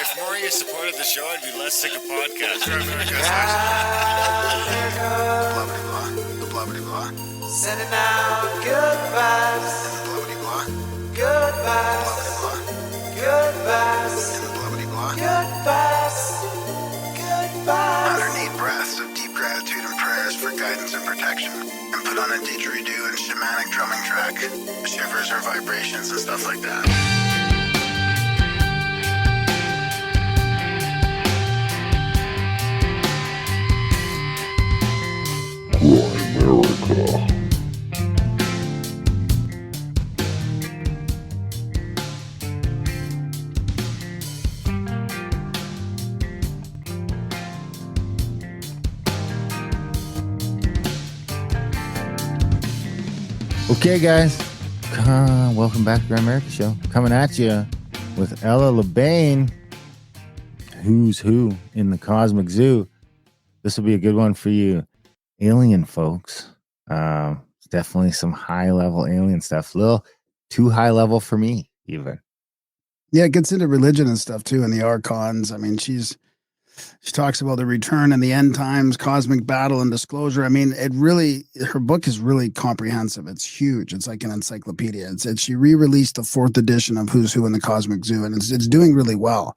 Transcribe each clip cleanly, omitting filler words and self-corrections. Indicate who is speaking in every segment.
Speaker 1: If more of you supported the show, I'd be less sick of podcasts.
Speaker 2: Blah, blah, blah.
Speaker 3: Sending out good vibes.
Speaker 2: Blah, blah, blah.
Speaker 3: Good vibes.
Speaker 2: Blah,
Speaker 3: Good vibes.
Speaker 2: blah, blah.
Speaker 3: Good vibes. Good vibes.
Speaker 2: 108 breaths of deep gratitude and prayers for guidance and protection. And put on a didgeridoo and shamanic drumming track. Shivers or vibrations and stuff like that.
Speaker 4: Okay, guys, welcome back to the America Show. Coming at you with LeBain, who's who in the cosmic zoo. This will be a good one for you alien folks. Definitely some high-level alien stuff. A little too high level for me, even.
Speaker 5: Yeah, it gets into religion and stuff, too, and the Archons. I mean, she talks about the return and the end times, cosmic battle and disclosure. I mean, her book is really comprehensive. It's huge. It's like an encyclopedia. She re-released the 4th edition of Who's Who in the Cosmic Zoo, and it's doing really well.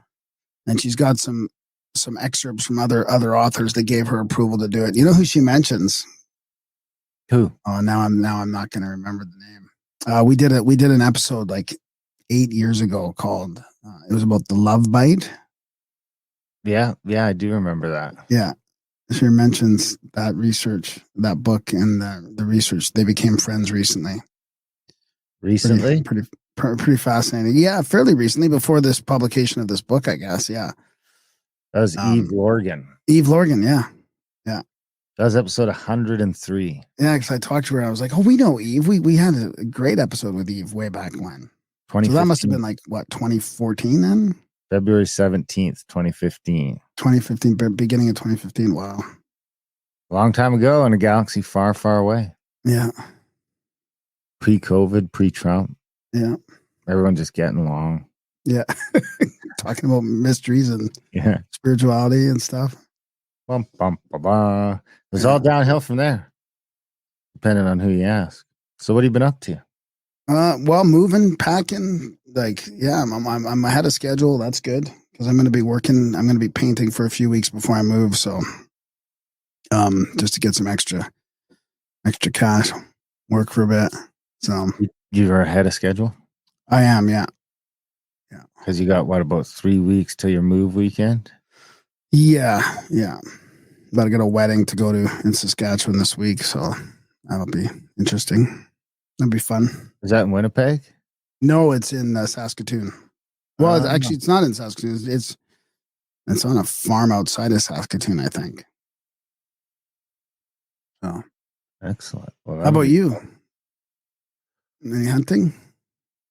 Speaker 5: And she's got some excerpts from other authors that gave her approval to do it. You know who she mentions?
Speaker 4: Who?
Speaker 5: Oh, now I'm not going to remember the name. We did an episode like 8 years ago called it was about the love bite.
Speaker 4: Yeah, I do remember that.
Speaker 5: Yeah. She mentions that research, that book, and the research. They became friends recently.
Speaker 4: Recently?
Speaker 5: Pretty fascinating. Yeah, fairly recently, before this publication of this book, I guess. Yeah.
Speaker 4: That was Eve Lorgan.
Speaker 5: Eve Lorgan, yeah. Yeah.
Speaker 4: That was episode 103.
Speaker 5: Yeah, because I talked to her and I was like, oh, we know Eve. We had a great episode with Eve way back when. So that must have been like, what, 2014 then?
Speaker 4: February 17th, 2015.
Speaker 5: 2015, beginning of 2015. Wow.
Speaker 4: A long time ago in a galaxy far, far away.
Speaker 5: Yeah.
Speaker 4: Pre-COVID, pre-Trump.
Speaker 5: Yeah. Everyone
Speaker 4: just getting along.
Speaker 5: Yeah. Talking about mysteries and spirituality and stuff.
Speaker 4: Bum, bum, ba, ba. It was all downhill from there, depending on who you ask. So what have you been up to?
Speaker 5: Well, moving, packing, I'm ahead of schedule. That's good because I'm going to be working. I'm going to be painting for a few weeks before I move. So, just to get some extra cash, work for a bit. So
Speaker 4: you're ahead of schedule?
Speaker 5: I am. Yeah. Yeah.
Speaker 4: Because you got about 3 weeks till your move weekend?
Speaker 5: Yeah. Yeah. About to get a wedding to go to in Saskatchewan this week. So that'll be interesting. That'd be fun.
Speaker 4: Is that in Winnipeg?
Speaker 5: No, it's in Saskatoon. Well, actually, it's not in Saskatoon. It's on a farm outside of Saskatoon, I think. So
Speaker 4: excellent. Well,
Speaker 5: how about you? Any hunting?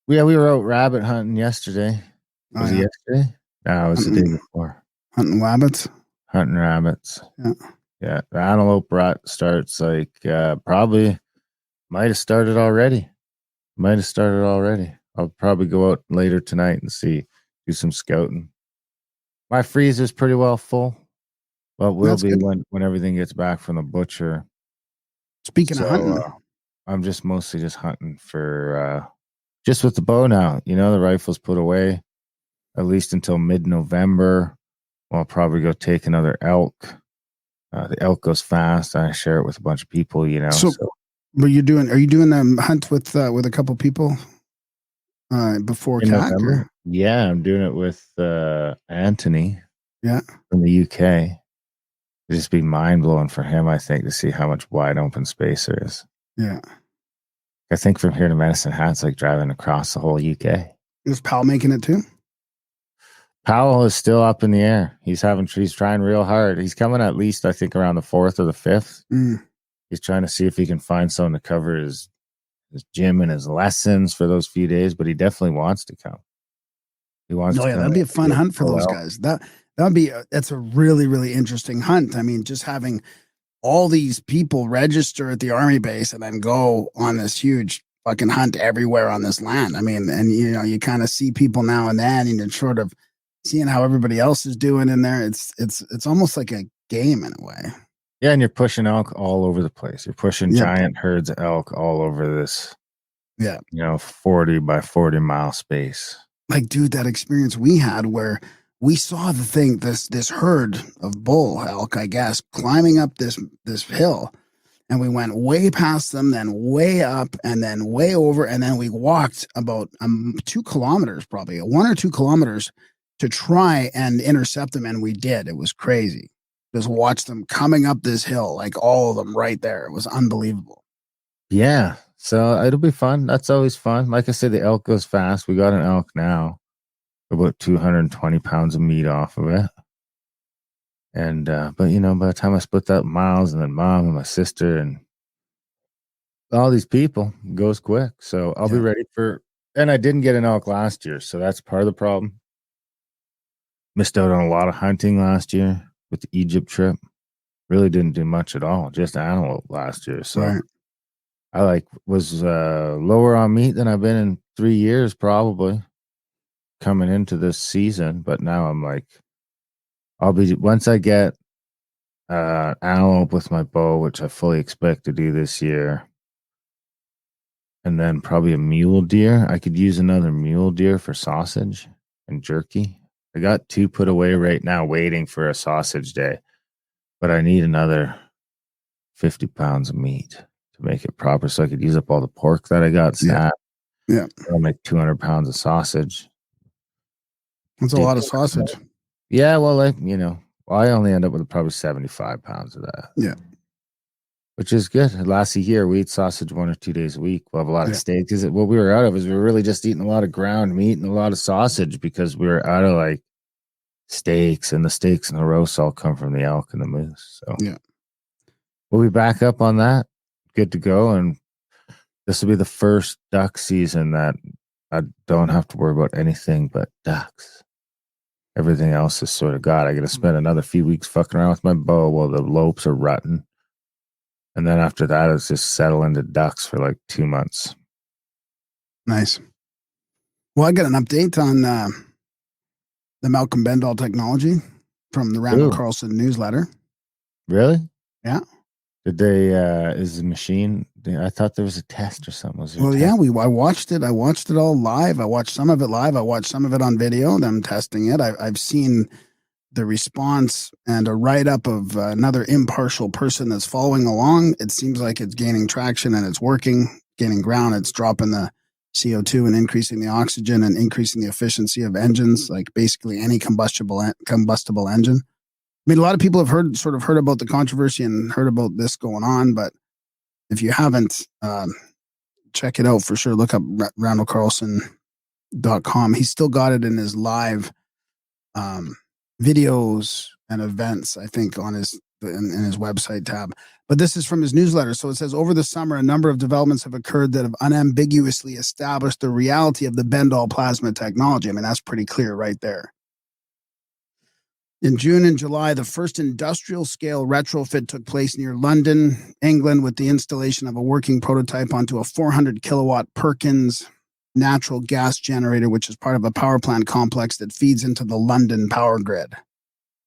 Speaker 4: Yeah, we were out rabbit hunting yesterday. Was it yesterday? No, it was the day before.
Speaker 5: Hunting rabbits.
Speaker 4: Hunting rabbits.
Speaker 5: Yeah.
Speaker 4: Yeah. The antelope rut starts like probably. Might have started already. I'll probably go out later tonight and do some scouting. My freezer's pretty well full, but will be when everything gets back from the butcher.
Speaker 5: Speaking of hunting,
Speaker 4: I'm just mostly just hunting for just with the bow now. You know, the rifle's put away at least until mid-November. I'll probably go take another elk. The elk goes fast. I share it with a bunch of people, you know.
Speaker 5: Are you doing the hunt with a couple people before CAC?
Speaker 4: Yeah, I'm doing it with Anthony.
Speaker 5: Yeah,
Speaker 4: from the UK. It'd just be mind blowing for him, I think, to see how much wide open space there is.
Speaker 5: Yeah,
Speaker 4: I think from here to Medicine Hat, it's like driving across the whole UK.
Speaker 5: Is Powell making it too?
Speaker 4: Powell is still up in the air. He's trying real hard. He's coming at least, I think, around the 4th or the 5th. He's trying to see if he can find someone to cover his gym and his lessons for those few days, but he definitely wants to come. He wants to come.
Speaker 5: That'd be a fun hunt for those guys. That's a really, really interesting hunt. I mean, just having all these people register at the army base and then go on this huge fucking hunt everywhere on this land. I mean, and you know, you kind of see people now and then, and you're sort of seeing how everybody else is doing in there. It's almost like a game in a way.
Speaker 4: Yeah, and you're pushing elk all over the place. You're pushing
Speaker 5: Yep.
Speaker 4: giant herds of elk all over this,
Speaker 5: Yeah.
Speaker 4: 40 by 40 mile space.
Speaker 5: Like, dude, that experience we had where we saw the thing, this herd of bull elk, I guess, climbing up this hill. And we went way past them, then way up, and then way over. And then we walked about 2 kilometers, probably 1 or 2 kilometers, to try and intercept them. And we did. It was crazy. Just watch them coming up this hill, like all of them right there. It was unbelievable.
Speaker 4: Yeah. So it'll be fun. That's always fun. Like I said, the elk goes fast. We got an elk now, about 220 pounds of meat off of it. And, but by the time I split that Miles and then Mom and my sister and all these people, it goes quick. So I'll be ready and I didn't get an elk last year. So that's part of the problem. Missed out on a lot of hunting last year with the Egypt trip. Really didn't do much at all, just animal last year. So
Speaker 5: Right.
Speaker 4: I was lower on meat than I've been in 3 years, probably coming into this season. But now I'm like, once I get antelope with my bow, which I fully expect to do this year, and then probably a mule deer. I could use another mule deer for sausage and jerky. I got 2 put away right now, waiting for a sausage day, but I need another 50 pounds of meat to make it proper, so I could use up all the pork that I got sat.
Speaker 5: Yeah.
Speaker 4: I'll make 200 pounds of sausage.
Speaker 5: That's a lot of sausage.
Speaker 4: Yeah, well, I only end up with probably 75 pounds of that.
Speaker 5: Yeah.
Speaker 4: Which is good. Last year, we eat sausage 1 or 2 days a week. We'll have a lot of steak. Because what we were out of is we were really just eating a lot of ground meat and a lot of sausage because we were out of steaks, and the steaks and the roasts all come from the elk and the moose. So we'll be back up on that. Good to go. And this will be the first duck season that I don't have to worry about anything but ducks. Everything else is sort of God. I got to spend another few weeks fucking around with my bow while the lopes are rutting. And then after that, it's just settle into ducks for 2 months.
Speaker 5: Nice. Well, I got an update on the Malcolm Bendall technology from the Randall Carlson newsletter.
Speaker 4: Really?
Speaker 5: Yeah.
Speaker 4: Did they, is the machine, I thought there was a test or something.
Speaker 5: I watched it. I watched it all live. I watched some of it live. I watched some of it on video, them testing it. I've seen the response and a write-up of another impartial person that's following along. It seems like it's gaining traction and it's working, gaining ground. It's dropping the CO2 and increasing the oxygen and increasing the efficiency of engines, like basically any combustible engine. I mean, a lot of people have heard about the controversy and heard about this going on, but if you haven't, check it out for sure. Look up randallcarlson.com. He's still got it in his live videos and events, I think, on his in his website tab. But this is from his newsletter. So it says, over the summer, a number of developments have occurred that have unambiguously established the reality of the Bendall plasma technology. I mean, that's pretty clear right there. In June and July, the first industrial-scale retrofit took place near London, England, with the installation of a working prototype onto a 400-kilowatt Perkins natural gas generator, which is part of a power plant complex that feeds into the London power grid.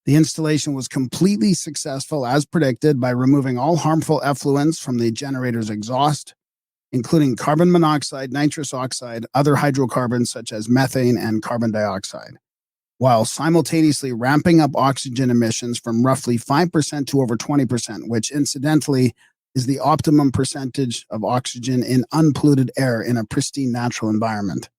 Speaker 5: The installation was completely successful, as predicted, by removing all harmful effluents from the generator's exhaust, including carbon monoxide, nitrous oxide, other hydrocarbons such as methane and carbon dioxide, while simultaneously ramping up oxygen emissions from roughly 5% to over 20%, which incidentally is the optimum percentage of oxygen in unpolluted air in a pristine natural environment.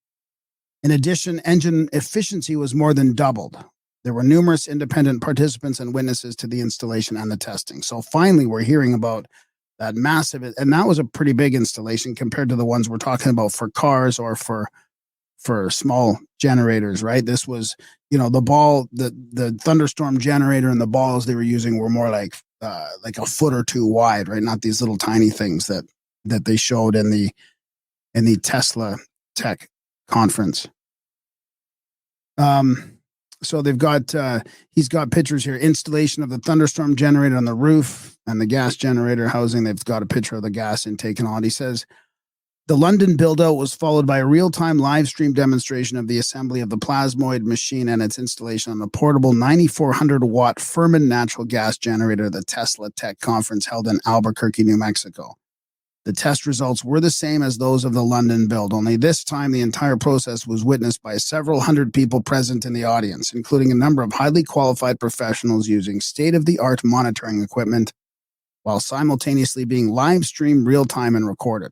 Speaker 5: In addition, engine efficiency was more than doubled. There were numerous independent participants and witnesses to the installation and the testing. So finally, we're hearing about that massive, and that was a pretty big installation compared to the ones we're talking about for cars or for small generators, right? This was, the thunderstorm generator and the balls they were using were more like a foot or two wide, right? Not these little tiny things that they showed in the Tesla Tech conference. So they've got, he's got pictures here, installation of the thunderstorm generator on the roof and the gas generator housing. They've got a picture of the gas intake and all. And he says, The London build-out was followed by a real-time live stream demonstration of the assembly of the plasmoid machine and its installation on the portable 9,400-watt Fermi natural gas generator at the Tesla Tech Conference held in Albuquerque, New Mexico. The test results were the same as those of the London build, only this time the entire process was witnessed by several hundred people present in the audience, including a number of highly qualified professionals using state-of-the-art monitoring equipment while simultaneously being live-streamed real-time and recorded.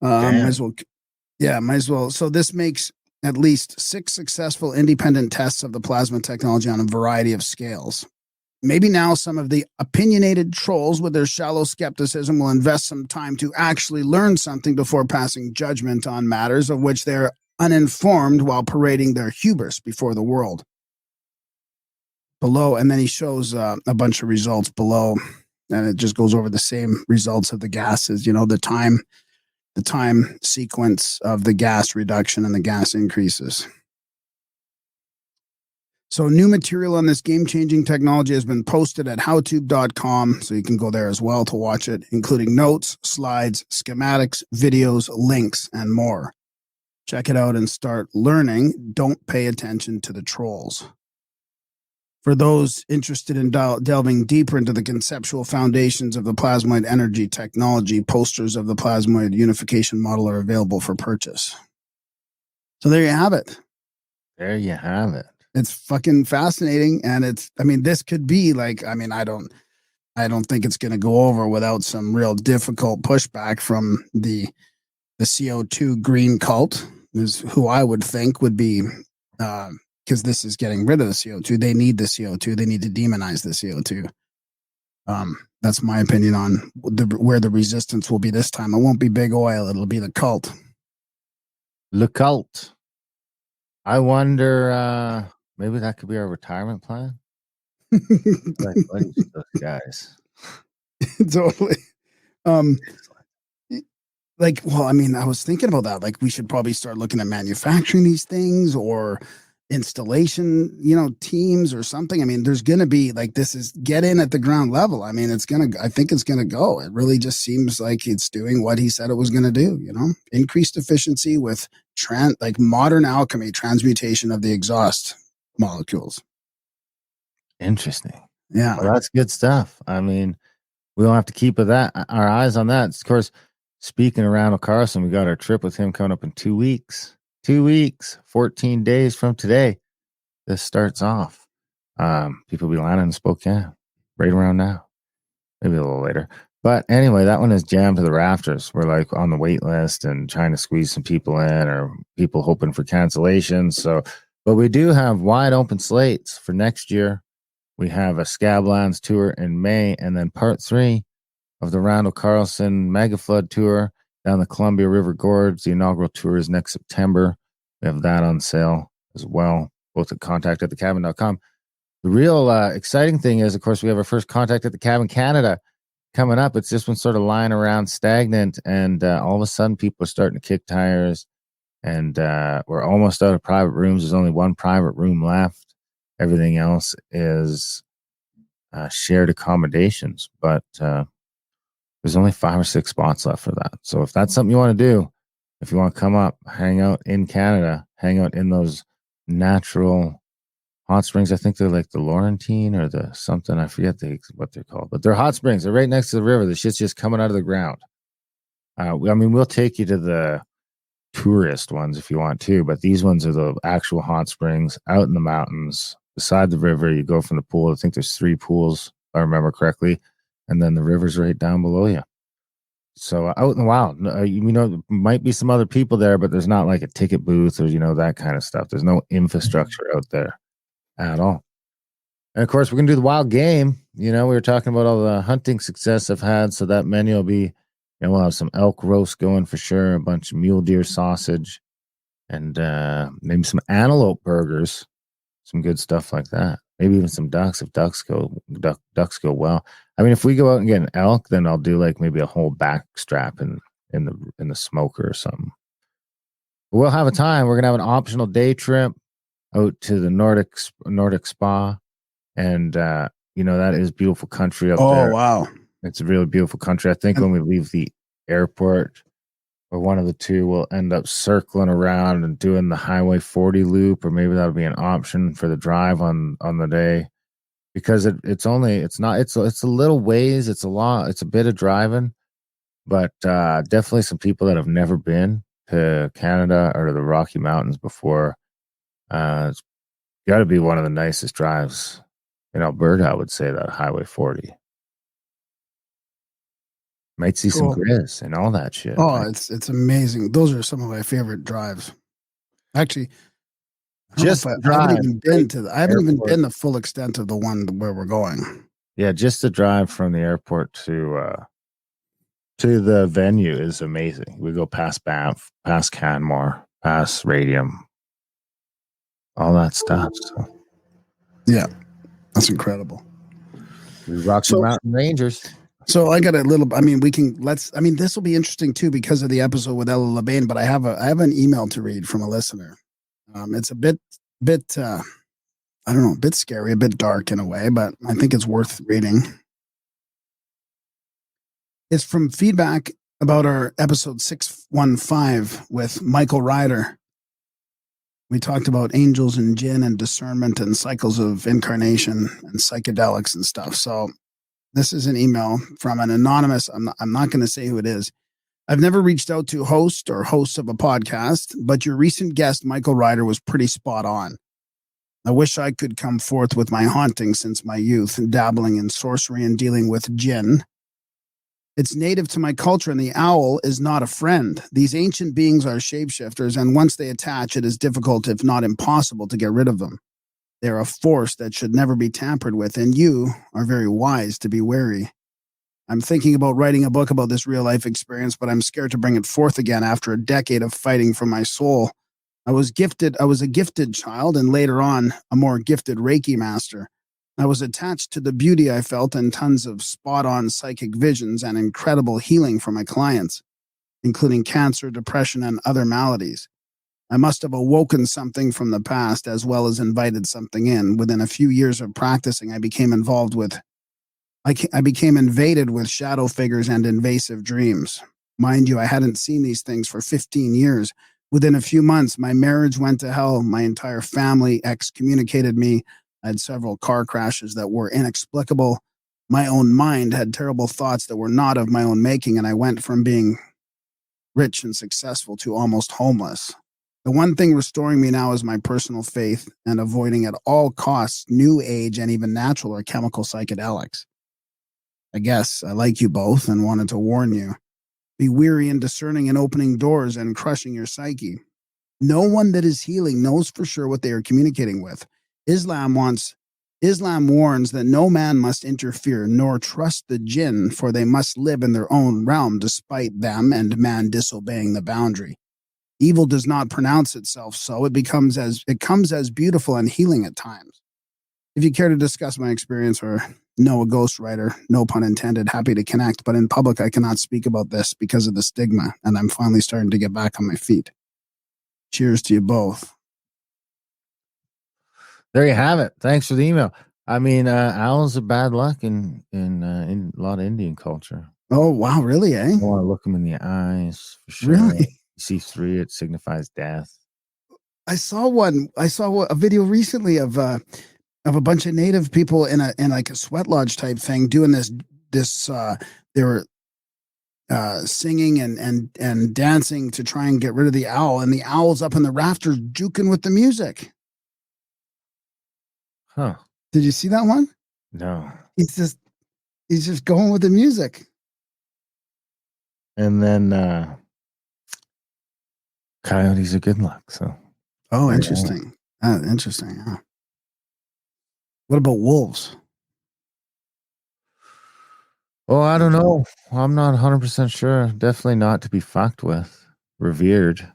Speaker 5: Might as well. So this makes at least 6 successful independent tests of the plasma technology on a variety of scales. Maybe now some of the opinionated trolls with their shallow skepticism will invest some time to actually learn something before passing judgment on matters of which they're uninformed while parading their hubris before the world. Below, and then he shows a bunch of results below, and it just goes over the same results of the gases, the time sequence of the gas reduction and the gas increases. So new material on this game-changing technology has been posted at howtube.com, so you can go there as well to watch it, including notes, slides, schematics, videos, links, and more. Check it out and start learning. Don't pay attention to the trolls. For those interested in delving deeper into the conceptual foundations of the plasmoid energy technology, posters of the plasmoid unification model are available for purchase. So there you have it.
Speaker 4: There you have it.
Speaker 5: It's fucking fascinating, and this could be like, I don't think it's going to go over without some real difficult pushback from the CO2 green cult, is who I would think would be, because this is getting rid of the CO2. They need the CO2. They need to demonize the CO2. That's my opinion on where the resistance will be this time. It won't be big oil. It'll be the cult.
Speaker 4: Le cult. I wonder, maybe that could be our retirement plan. Like buddies with those guys.
Speaker 5: Totally. I was thinking about that. Like, we should probably start looking at manufacturing these things or installation, teams or something. There's going to be this is get in at the ground level. I think it's going to go. It really just seems like it's doing what he said it was going to do, increased efficiency with modern alchemy, transmutation of the exhaust molecules.
Speaker 4: Interesting.
Speaker 5: Yeah.
Speaker 4: Well, that's good stuff. We don't have to keep our eyes on that. Of course, speaking of Randall Carlson, we got our trip with him coming up in 2 weeks. 2 weeks, 14 days from today. This starts off. People will be landing in Spokane right around now. Maybe a little later. But anyway, that one is jammed to the rafters. We're on the wait list and trying to squeeze some people in, or people hoping for cancellations. But we do have wide open slates for next year. We have a Scablands tour in May, and then part 3 of the Randall Carlson Mega Flood Tour down the Columbia River Gorge. The inaugural tour is next September. We have that on sale as well, both at contact@thecabin.com. The real exciting thing is, of course, we have our first Contact at the Cabin Canada coming up. It's just been sort of lying around stagnant, and all of a sudden people are starting to kick tires, and we're almost out of private rooms. There's only one private room left. Everything else is shared accommodations, but there's only 5 or 6 spots left for that. So if that's something you want to do, if you want to come up, hang out in Canada, hang out in those natural hot springs. I think they're like the Laurentine or the something. I forget what they're called, but they're hot springs. They're right next to the river. The shit's just coming out of the ground. We'll take you to the tourist ones if you want to, but these ones are the actual hot springs out in the mountains beside the river. You go from the pool. I think there's 3 pools, if I remember correctly. And then the river's right down below you. So out in the wild, there might be some other people there, but there's not like a ticket booth or, that kind of stuff. There's no infrastructure out there at all. And of course, we're going to do the wild game. We were talking about all the hunting success I've had. So that menu will be, we'll have some elk roast going for sure, a bunch of mule deer sausage, and maybe some antelope burgers, some good stuff like that. Maybe even some ducks if ducks go well. If we go out and get an elk, then I'll do maybe a whole back strap in the smoker or something. But we'll have a time. We're gonna have an optional day trip out to the Nordic Spa, and that is beautiful country up there.
Speaker 5: Oh wow,
Speaker 4: it's a really beautiful country. I think when we leave the airport, or one of the two will end up circling around and doing the Highway 40 loop, or maybe that'll be an option for the drive on the day, because it's a little ways, it's a bit of driving, but definitely some people that have never been to Canada or to the Rocky Mountains before. It's got to be one of the nicest drives in Alberta, I would say, that Highway 40. Might see some
Speaker 5: Cool.
Speaker 4: grizz and all that shit.
Speaker 5: Oh,
Speaker 4: right?
Speaker 5: it's amazing. Those are some of my favorite drives. Actually, I haven't even been to I haven't even been the full extent of the one where we're going.
Speaker 4: Yeah, just the drive from the airport to the venue is amazing. We go past Banff, past Canmore, past Radium, all that stuff. So
Speaker 5: Yeah, that's incredible.
Speaker 4: we rock the Mountain Rangers.
Speaker 5: So I got a little. I mean, this will be interesting too because of the episode with Ella LeBain. But I have an email to read from a listener. It's a bit I don't know, a bit scary, a bit dark in a way, but I think it's worth reading. It's from feedback about our episode 615 with Michael Ryder. We talked about angels and Jinn and discernment and cycles of incarnation and psychedelics and stuff. So this is an email from an anonymous. I'm not going to say who it is. I've never reached out to host or hosts of a podcast, but your recent guest, Michael Ryder, was pretty spot on. I wish I could come forth with my haunting since my youth, dabbling in sorcery and dealing with Jinn. It's native to my culture, and the owl is not a friend. These ancient beings are shapeshifters, and once they attach, it is difficult, if not impossible, to get rid of them. They're a force that should never be tampered with, and you are very wise to be wary. I'm thinking about writing a book about this real-life experience, but I'm scared to bring it forth again after a decade of fighting for my soul. I was a gifted child, and later on, a more gifted Reiki master. I was attached to the beauty I felt and tons of spot-on psychic visions and incredible healing for my clients, including cancer, depression, and other maladies. I must have awoken something from the past as well as invited something in. Within a few years of practicing, I became invaded with shadow figures and invasive dreams. Mind you, I hadn't seen these things for 15 years. Within a few months, my marriage went to hell. My entire family excommunicated me. I had several car crashes that were inexplicable. My own mind had terrible thoughts that were not of my own making, and I went from being rich and successful to almost homeless. The one thing restoring me now is my personal faith and avoiding at all costs new age and even natural or chemical psychedelics. I guess I like you both and wanted to warn you. Be weary and discerning in opening doors and crushing your psyche. No one that is healing knows for sure what they are communicating with. Islam warns that no man must interfere nor trust the jinn, for they must live in their own realm despite them and man disobeying the boundary. Evil does not pronounce itself so. It comes as beautiful and healing at times. If you care to discuss my experience or know a ghostwriter, no pun intended, happy to connect, but in public I cannot speak about this because of the stigma, and I'm finally starting to get back on my feet. Cheers to you both.
Speaker 4: There you have it. Thanks for the email. I mean, owls are bad luck in a lot of Indian culture.
Speaker 5: Oh, wow, really, eh?
Speaker 4: You want to look them in the eyes, for sure.
Speaker 5: Really?
Speaker 4: You see 3, it signifies death.
Speaker 5: I saw a video recently of a bunch of native people in like a sweat lodge type thing doing this they were singing and dancing to try and get rid of the owl, and the owl's up in the rafters juking with the music.
Speaker 4: Huh.
Speaker 5: Did you see that one?
Speaker 4: No.
Speaker 5: He's just going with the music.
Speaker 4: And then coyotes are good luck. So.
Speaker 5: Oh, interesting. Interesting. Huh? What about wolves?
Speaker 4: Oh, I don't know. I'm not 100% sure. Definitely not to be fucked with. Revered.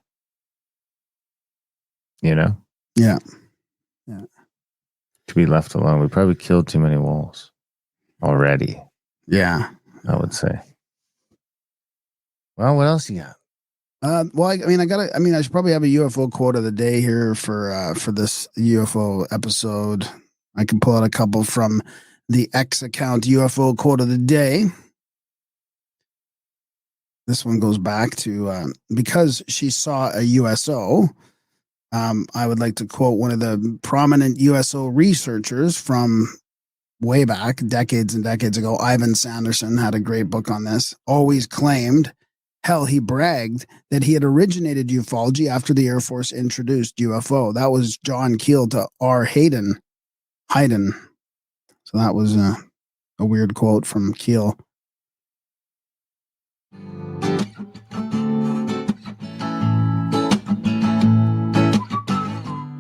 Speaker 4: You know?
Speaker 5: Yeah.
Speaker 4: To be left alone. We probably killed too many wolves already.
Speaker 5: Yeah.
Speaker 4: I would say. Well, what else you got?
Speaker 5: Well, I should probably have a UFO quote of the day here for this UFO episode. I can pull out a couple from the X account. UFO quote of the day. This one goes back to because she saw a USO. I would like to quote one of the prominent USO researchers from way back, decades and decades ago. Ivan Sanderson had a great book on this. Always claimed, hell, he bragged that he had originated ufology after the Air Force introduced UFO. That was John Keel to R. Hayden. So that was a weird quote from Keel.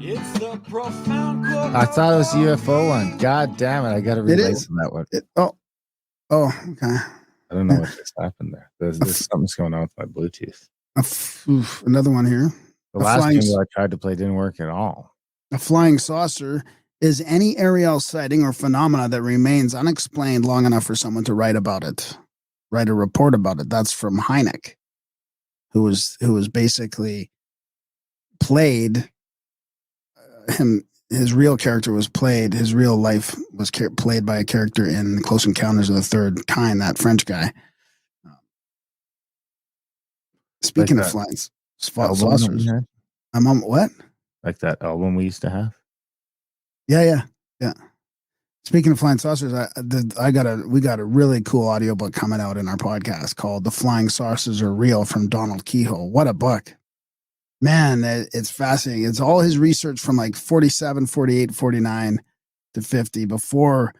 Speaker 3: It's the profound quote.
Speaker 4: I thought it was the UFO one. God damn it. I got to
Speaker 5: It
Speaker 4: relate
Speaker 5: is.
Speaker 4: to that one.
Speaker 5: Okay.
Speaker 4: I don't know what just happened there. There's something's going on with my Bluetooth.
Speaker 5: Another one here.
Speaker 4: The last game I tried to play didn't work at all.
Speaker 5: A flying saucer is any aerial sighting or phenomena that remains unexplained long enough for someone to write about it, write a report about it. That's from Hynek, who was basically played him. His real character was played. His real life was played by a character in Close Encounters of the Third Kind. That French guy. Speaking
Speaker 4: Like
Speaker 5: of flying
Speaker 4: saucers,
Speaker 5: I'm on what?
Speaker 4: Like that album we used to have.
Speaker 5: Yeah. Speaking of flying saucers, we got a really cool audiobook coming out in our podcast called "The Flying Saucers Are Real" from Donald Keyhoe. What a book. Man, it's fascinating. It's all his research from like 47, 48, 49 to 50 before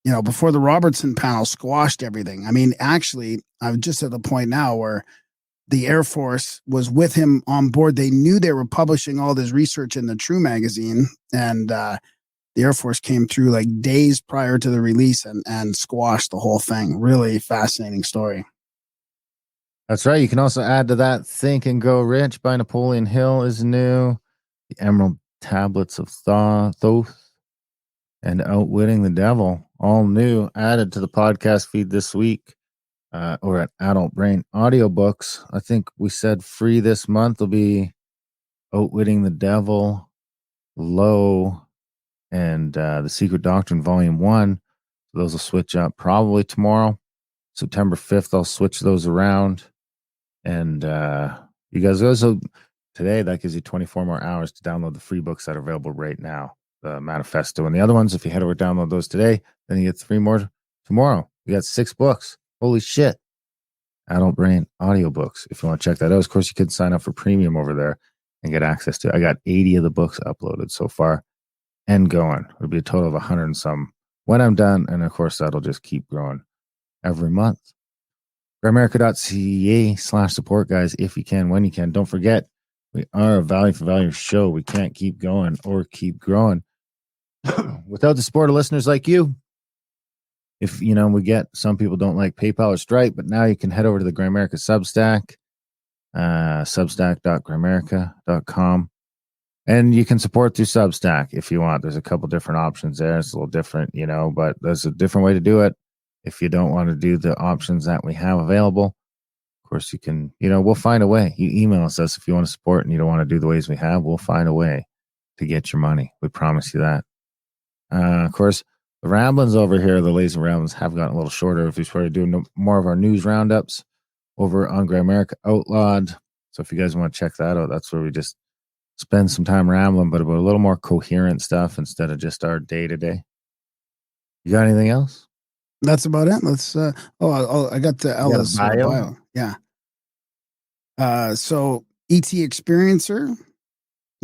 Speaker 5: the Robertson panel squashed everything. I mean, actually, I'm just at the point now where the Air Force was with him on board. They knew they were publishing all this research in the True magazine, and the Air Force came through like days prior to the release and squashed the whole thing. Really fascinating story.
Speaker 4: That's right. You can also add to that Think and Go Rich by Napoleon Hill is new. The Emerald Tablets of Thoth and Outwitting the Devil, all new, added to the podcast feed this week. Or at Adult Brain Audiobooks. I think we said free this month will be Outwitting the Devil, Low, and The Secret Doctrine Volume 1. So those will switch up probably tomorrow. September 5th, I'll switch those around. And you guys also, today, that gives you 24 more hours to download the free books that are available right now. The Manifesto and the other ones, if you head over and download those today, then you get 3 more tomorrow. You got 6 books. Holy shit. Adult Brain Audiobooks. If you want to check that out, of course, you could sign up for premium over there and get access to it. I got 80 of the books uploaded so far and going. It'll be a total of 100 and some when I'm done. And of course, that'll just keep growing every month. Grimerica.ca/support, guys, if you can, when you can. Don't forget, we are a value for value show. We can't keep going or keep growing without the support of listeners like you. If, we get some people don't like PayPal or Stripe, but now you can head over to the Grimerica Substack, substack.grimerica.com, and you can support through Substack if you want. There's a couple different options there. It's a little different, but there's a different way to do it. If you don't want to do the options that we have available, of course you can, we'll find a way. You email us if you want to support and you don't want to do the ways we have, we'll find a way to get your money. We promise you that. Of course, the ramblings over here, the lazy ramblings, have gotten a little shorter. If we started doing more of our news roundups over on Grimerica Outlawed. So if you guys want to check that out, that's where we just spend some time rambling, but about a little more coherent stuff instead of just our day-to-day. You got anything else?
Speaker 5: That's about it. Let's, I got the Ella's bio. Yeah. So ET Experiencer,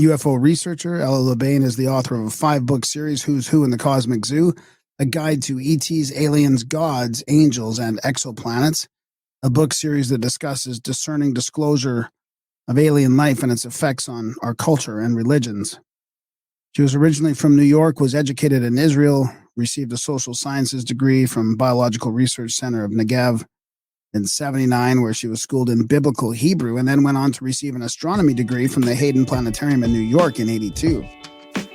Speaker 5: UFO Researcher, Ella LeBain is the author of a 5-book series, Who's Who in the Cosmic Zoo, a guide to ETs, aliens, gods, angels, and exoplanets, a book series that discusses discerning disclosure of alien life and its effects on our culture and religions. She was originally from New York, was educated in Israel, received a social sciences degree from Biological Research Center of Negev in 1979, where she was schooled in Biblical Hebrew, and then went on to receive an astronomy degree from the Hayden Planetarium in New York in 1982,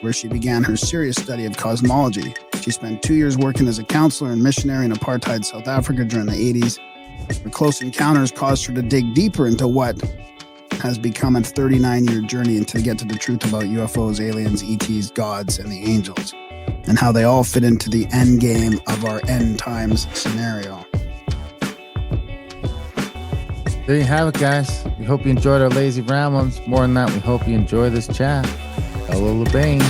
Speaker 5: where she began her serious study of cosmology. She spent 2 years working as a counselor and missionary in apartheid South Africa during the 1980s. Her close encounters caused her to dig deeper into what has become a 39-year journey to get to the truth about UFOs, aliens, ETs, gods, and the angels, and how they all fit into the end game of our end times scenario.
Speaker 4: There you have it, guys. We hope you enjoyed our lazy ramblings. More than that, we hope you enjoy this chat. Hello, LeBain.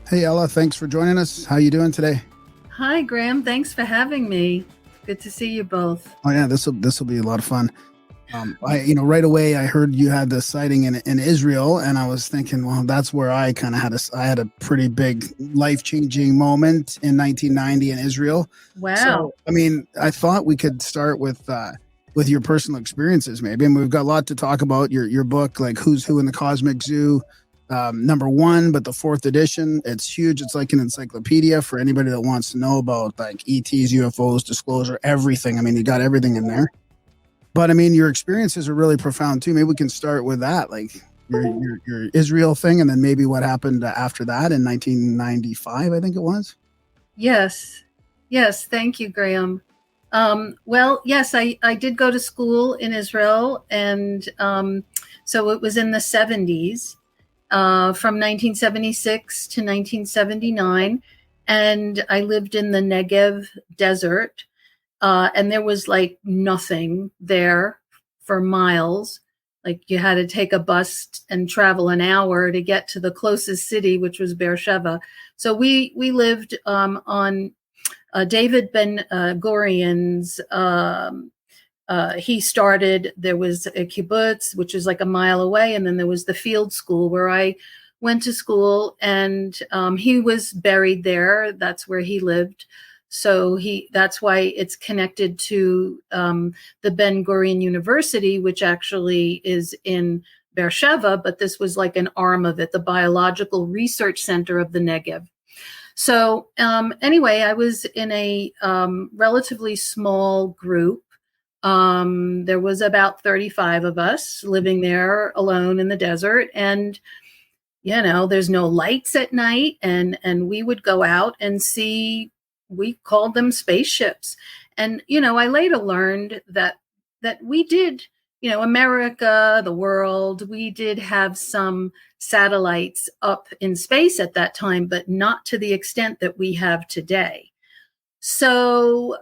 Speaker 5: Hey, Ella, thanks for joining us. How you doing today?
Speaker 6: Hi, Graham. Thanks for having me. Good to see you both.
Speaker 5: Oh yeah, this will be a lot of fun. Right away I heard you had the sighting in Israel, and I was thinking, well, that's where I kind of had a pretty big life-changing moment in 1990 in Israel.
Speaker 6: Wow.
Speaker 5: So, I mean, I thought we could start with your personal experiences, maybe, and we've got a lot to talk about. Your book, like Who's Who in the Cosmic Zoo, #1, but the 4th edition, it's huge. It's like an encyclopedia for anybody that wants to know about like ETs, UFOs, disclosure, everything. I mean, you got everything in there. But I mean, your experiences are really profound too. Maybe we can start with that, like your Israel thing, and then maybe what happened after that in 1995, I think it was.
Speaker 6: Yes. Thank you, Graham. Well, yes, I did go to school in Israel, and so it was in the 70s, from 1976 to 1979, and I lived in the Negev desert. And there was like nothing there for miles. Like you had to take a bus and travel an hour to get to the closest city, which was Beersheba. So we lived on David Ben Gurion's. He started. There was a kibbutz, which is like a mile away, and then there was the field school where I went to school, and he was buried there. That's where he lived. So that's why it's connected to the Ben Gurion University, which actually is in Beersheba, but this was like an arm of it, the Biological Research Center of the Negev. So anyway, I was in a relatively small group. There was about 35 of us living there alone in the desert, and there's no lights at night, and we would go out and see. We called them spaceships. And, I later learned that we did, America, the world, we did have some satellites up in space at that time, but not to the extent that we have today. So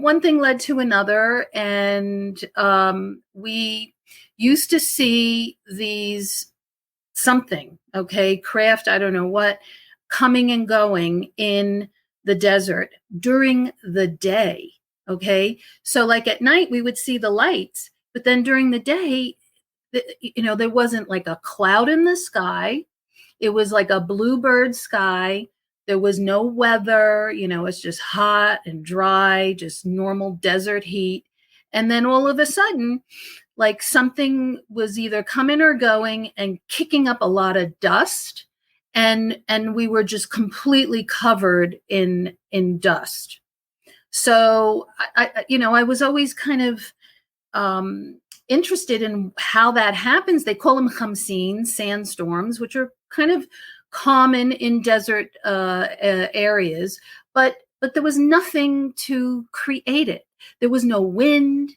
Speaker 6: one thing led to another, and we used to see these craft, I don't know what, coming and going in the desert during the day. Okay. So like at night we would see the lights, but then during the day, there wasn't like a cloud in the sky. It was like a bluebird sky. There was no weather, it's just hot and dry, just normal desert heat. And then all of a sudden, like something was either coming or going and kicking up a lot of dust. And we were just completely covered in dust. So I was always kind of interested in how that happens. They call them khamsin, sandstorms, which are kind of common in desert areas, but there was nothing to create it. There was no wind.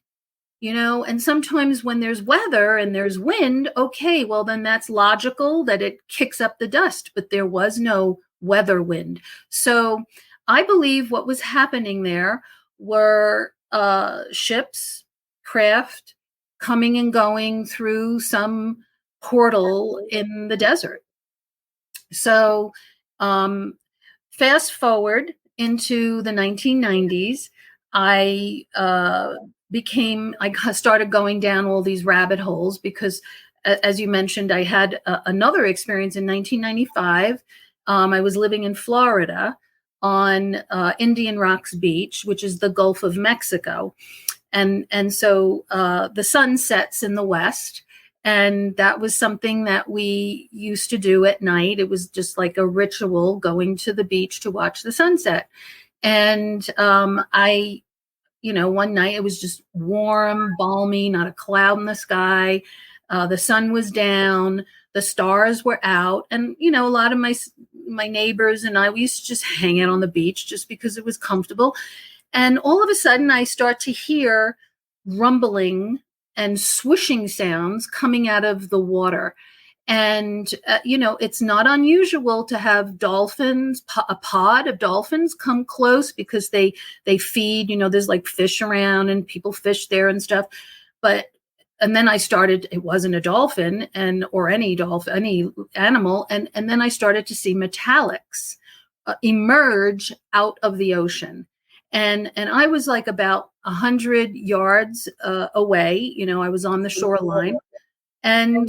Speaker 6: And sometimes when there's weather and there's wind, okay, well, then that's logical that it kicks up the dust, but there was no weather wind. So I believe what was happening there were ships, craft coming and going through some portal in the desert. So fast forward into the 1990s, I started going down all these rabbit holes because, as you mentioned, I had another experience in 1995. I was living in Florida on Indian Rocks Beach, which is the Gulf of Mexico. And so the sun sets in the west. And that was something that we used to do at night. It was just like a ritual, going to the beach to watch the sunset. And one night it was just warm, balmy, not a cloud in the sky. The sun was down, the stars were out. And, a lot of my neighbors and I, we used to just hang out on the beach just because it was comfortable. And all of a sudden I start to hear rumbling and swooshing sounds coming out of the water. And, it's not unusual to have dolphins, a pod of dolphins come close because they feed, there's like fish around and people fish there and stuff. And then it wasn't a dolphin or any animal. And then I started to see metallics emerge out of the ocean. And I was like about 100 yards away, I was on the shoreline, and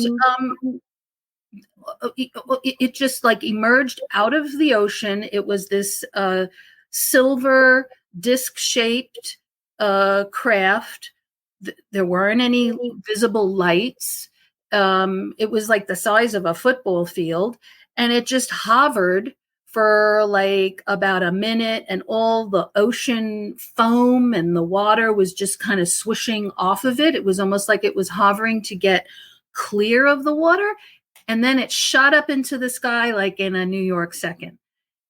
Speaker 6: it just like emerged out of the ocean. It was this silver disc-shaped craft. There weren't any visible lights. It was like the size of a football field, and it just hovered for like about a minute, and all the ocean foam and the water was just kind of swishing off of it. It was almost like it was hovering to get clear of the water. And then it shot up into the sky like in a New York second.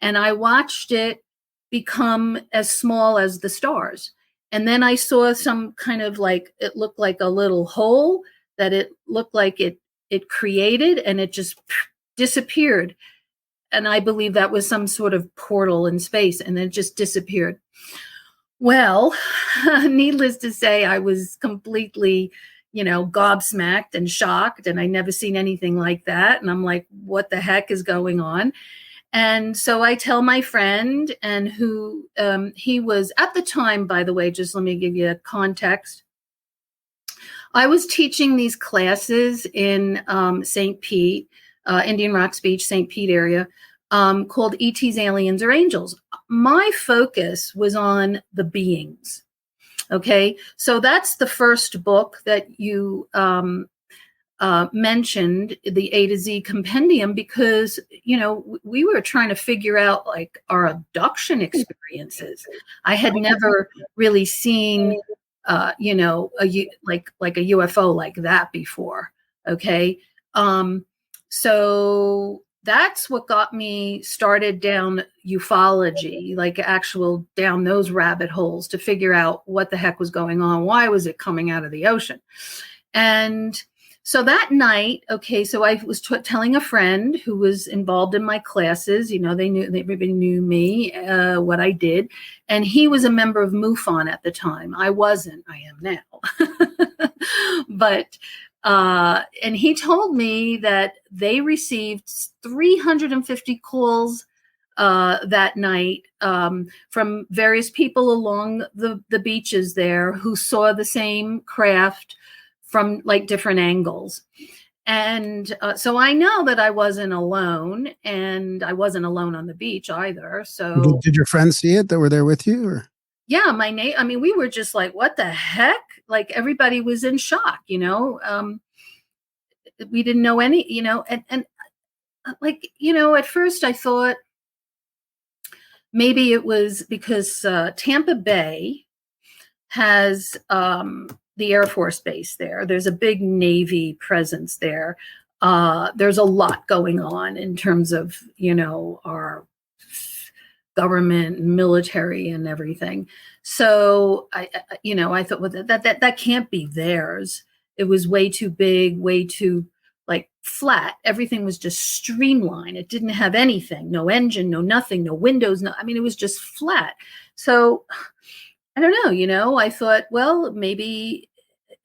Speaker 6: And I watched it become as small as the stars. And then I saw some kind of like, it looked like a little hole that it looked like it created, and it just disappeared. And I believe that was some sort of portal in space, and it just disappeared. Well, needless to say, I was completely, gobsmacked and shocked, and I never seen anything like that. And I'm like, what the heck is going on? And so I tell my friend, and who he was at the time, by the way, just let me give you a context. I was teaching these classes in St. Pete, Indian Rocks Beach, St. Pete area, called ET's Aliens or Angels. My focus was on the beings. Okay, so that's the first book that you mentioned, the A to Z compendium, because, we were trying to figure out like our abduction experiences. I had never really seen, like a UFO like that before. Okay. So that's what got me started down ufology, like actual down those rabbit holes to figure out what the heck was going on. Why was it coming out of the ocean? And so that night, okay, so I was telling a friend who was involved in my classes, everybody knew me, what I did. And he was a member of MUFON at the time. I wasn't, I am now. But and he told me that they received 350 calls that night from various people along the beaches there who saw the same craft from like different angles. And so I know that I wasn't alone, and I wasn't alone on the beach either. So
Speaker 5: did your friends see it that were there with you? Or?
Speaker 6: Yeah, we were just like, what the heck? Like everybody was in shock, we didn't know any, and like, at first I thought maybe it was because Tampa Bay has the Air Force Base there. There's a big Navy presence there. There's a lot going on in terms of, our government and military and everything. So I thought, well, that can't be theirs. It was way too big, way too like flat. Everything was just streamlined. It didn't have anything, no engine, no nothing, no windows. It was just flat. So I don't know, I thought, well, maybe.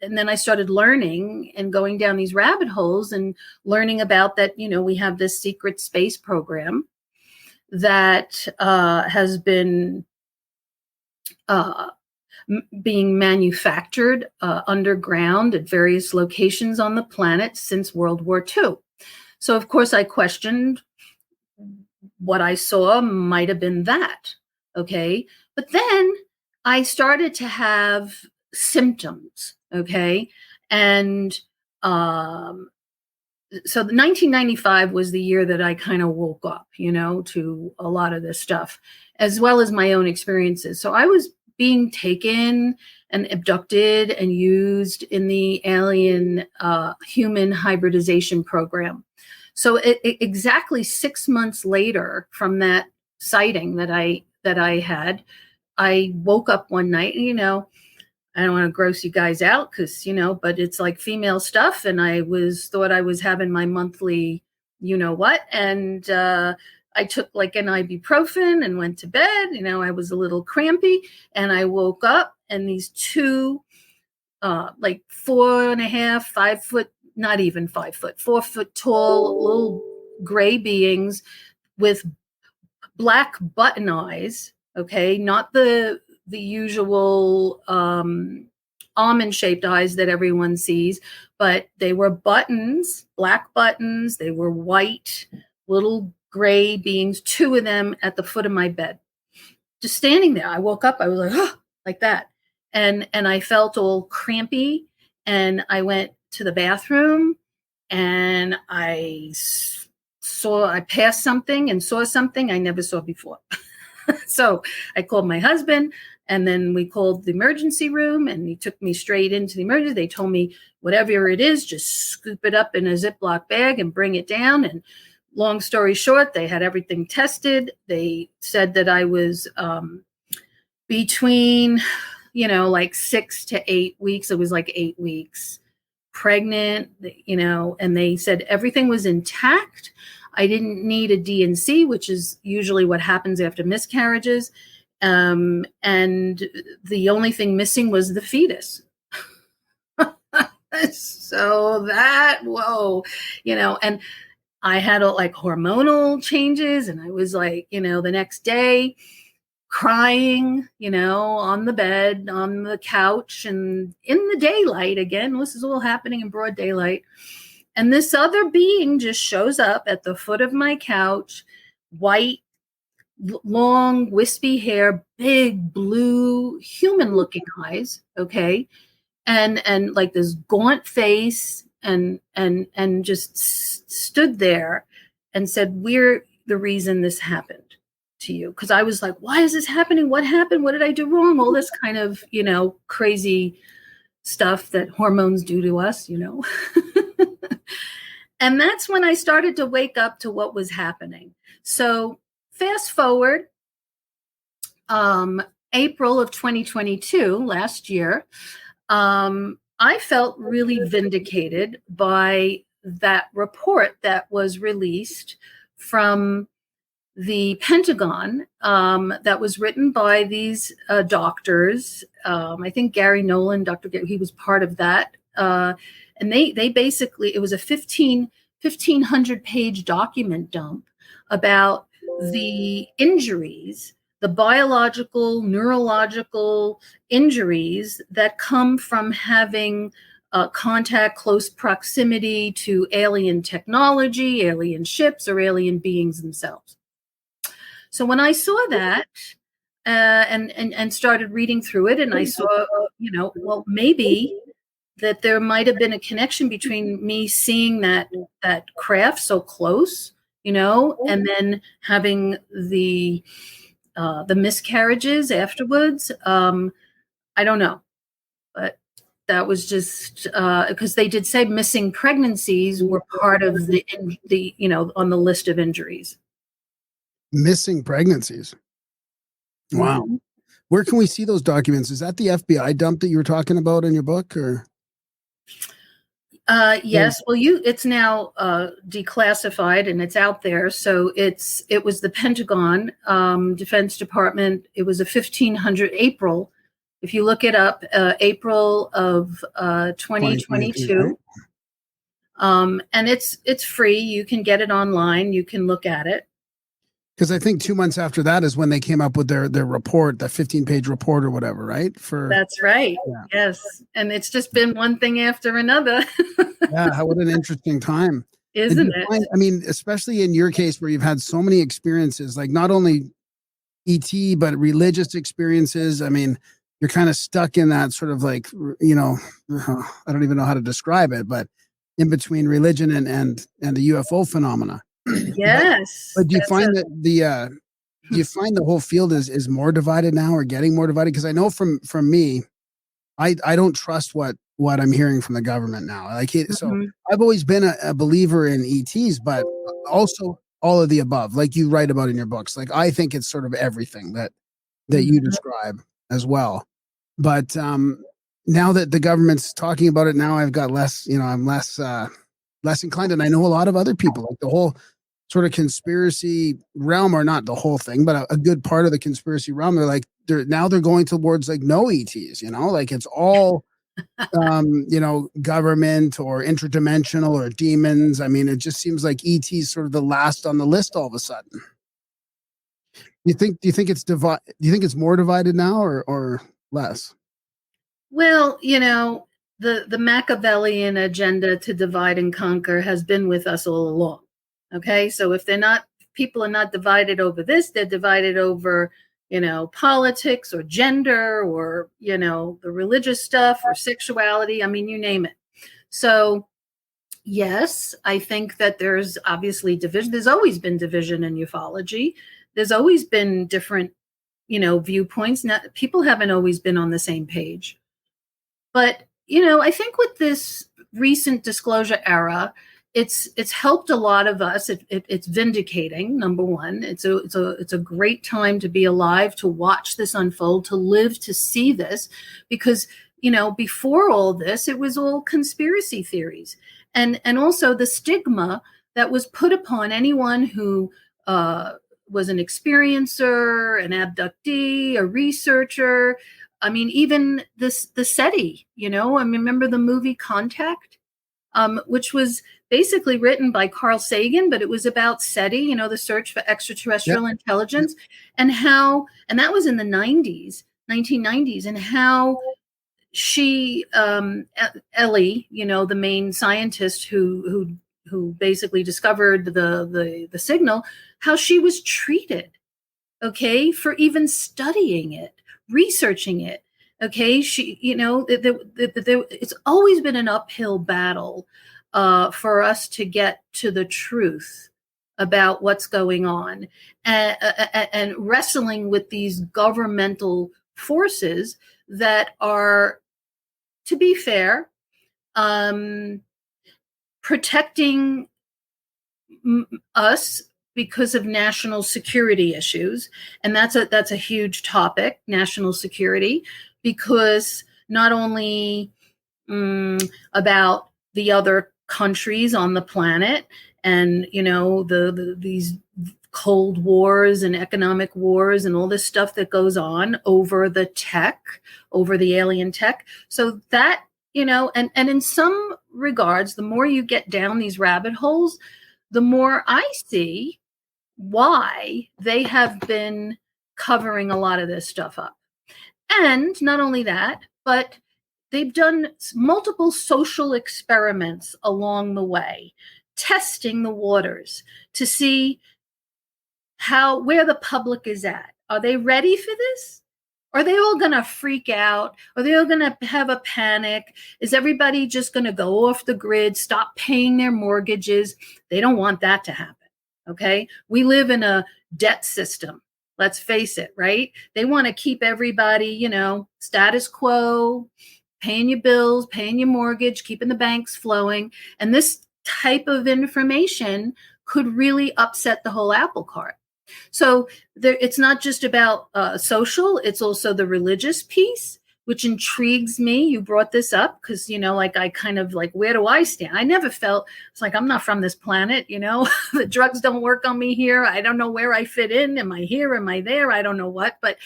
Speaker 6: And then I started learning and going down these rabbit holes and learning about that, we have this secret space program that has been being manufactured underground at various locations on the planet since World War II. So, of course, I questioned what I saw might have been that. Okay. But then I started to have symptoms. Okay. And so the 1995 was the year that I kind of woke up, to a lot of this stuff, as well as my own experiences. So I was being taken and abducted and used in the alien human hybridization program. So exactly 6 months later from that sighting that I had, I woke up one night, and I don't want to gross you guys out because, but it's like female stuff. And I thought I was having my monthly, what. And I took like an ibuprofen and went to bed. I was a little crampy and I woke up and these two, like 4.5, 5 foot, not even 5 foot, 4 foot tall, little gray beings with black button eyes. Okay. Not the usual almond shaped eyes that everyone sees, but they were buttons, black buttons. They were white, little gray beings, 2 of them at the foot of my bed, just standing there. I woke up, I was like, oh, like that. And I felt all crampy and I went to the bathroom and I passed something and saw something I never saw before. So I called my husband and then we called the emergency room and he took me straight into the emergency. They told me, whatever it is, just scoop it up in a Ziploc bag and bring it down. And long story short, they had everything tested. They said that I was between, like 6 to 8 weeks. It was like 8 weeks pregnant, and they said everything was intact. I didn't need a D&C, which is usually what happens after miscarriages. And the only thing missing was the fetus. So whoa, and I had like hormonal changes and I was like, the next day crying, on the bed, on the couch and in the daylight again. This is all happening in broad daylight. And this other being just shows up at the foot of my couch, white, long, wispy hair, big blue, human-looking eyes, okay, and like this gaunt face, and just stood there and said, "We're the reason this happened to you." Because I was like, "Why is this happening? What happened? What did I do wrong?" All this kind of, crazy stuff that hormones do to us, And that's when I started to wake up to what was happening. So fast forward, April of 2022, last year, I felt really vindicated by that report that was released from the Pentagon, that was written by these doctors. I think Gary Nolan, he was part of that. And they basically, it was a 1,500 page document dump about the injuries, the biological, neurological injuries that come from having contact, close proximity to alien technology, alien ships, or alien beings themselves. So when I saw that and started reading through it, and I saw, well, maybe that there might have been a connection between me seeing that craft so close, and then having the miscarriages afterwards. I don't know, but that was just because they did say missing pregnancies were part of the on the list of injuries.
Speaker 5: Missing pregnancies. Wow.
Speaker 6: Mm-hmm.
Speaker 5: Where can we see those documents? Is that the FBI dump that you were talking about in your book, or?
Speaker 6: Yes. Well, it's now declassified and it's out there. So it was the Pentagon, Defense Department. It was a 1,500 April. If you look it up, April of 2022. And it's free. You can get it online. You can look at it.
Speaker 5: Because I think 2 months after that is when they came up with their report, the 15-page report or whatever, right?
Speaker 6: That's right.
Speaker 5: Yeah.
Speaker 6: Yes. And it's just been one thing after another.
Speaker 5: Yeah, what an interesting time.
Speaker 6: Isn't
Speaker 5: you
Speaker 6: it?
Speaker 5: find, I mean, especially in your case where you've had so many experiences, like not only ET, but religious experiences. I mean, you're kind of stuck in that sort of like, you know, I don't even know how to describe it, but in between religion and the UFO phenomena.
Speaker 6: Yes.
Speaker 5: But do you find that do you find the whole field is more divided now or getting more divided? Because I know from me, I don't trust what I'm hearing from the government now. So I've always been a believer in ETs, but also all of the above, like you write about in your books. Like I think it's sort of everything that you describe as well. But now that the government's talking about it, now I've got less, I'm less inclined. And I know a lot of other people, like the whole sort of conspiracy realm, or not the whole thing, but a good part of the conspiracy realm. They're going towards like no ETs, like it's all, government or interdimensional or demons. I mean, it just seems like ET's sort of the last on the list all of a sudden. Do you think it's more divided now or less?
Speaker 6: Well, the Machiavellian agenda to divide and conquer has been with us all along. Okay. So if people are not divided over this, they're divided over, politics or gender or, the religious stuff or sexuality. I mean, you name it. So yes, I think that there's obviously division. There's always been division in ufology. There's always been different, viewpoints. People haven't always been on the same page. But, I think with this recent disclosure era, it's helped a lot of us. It's vindicating. Number one, it's a great time to be alive, to watch this unfold, to live, to see this, because before all this, it was all conspiracy theories, and also the stigma that was put upon anyone who was an experiencer, an abductee, a researcher. I mean, even the SETI. I remember the movie Contact, which was basically written by Carl Sagan, but it was about SETI, the search for extraterrestrial intelligence, and that was in the 1990s, and how she, Ellie, the main scientist who basically discovered the signal, how she was treated, okay, for even studying it, researching it. Okay, she, it's always been an uphill battle for us to get to the truth about what's going on, and wrestling with these governmental forces that are, to be fair, protecting us because of national security issues. And that's a huge topic, national security, because not only about the other countries on the planet and, these cold wars and economic wars and all this stuff that goes on over the tech, over the alien tech. So that, and in some regards, the more you get down these rabbit holes, the more I see why they have been covering a lot of this stuff up. And not only that, but they've done multiple social experiments along the way, testing the waters to see where the public is at. Are they ready for this? Are they all going to freak out? Are they all going to have a panic? Is everybody just going to go off the grid, stop paying their mortgages? They don't want that to happen. Okay. We live in a debt system. Let's face it, right? They want to keep everybody, status quo, paying your bills, paying your mortgage, keeping the banks flowing. And this type of information could really upset the whole apple cart. So it's not just about social, it's also the religious piece, which intrigues me. You brought this up because, I kind of like, where do I stand? I never felt, it's like, I'm not from this planet, the drugs don't work on me here. I don't know where I fit in. Am I here? Am I there? I don't know what, but,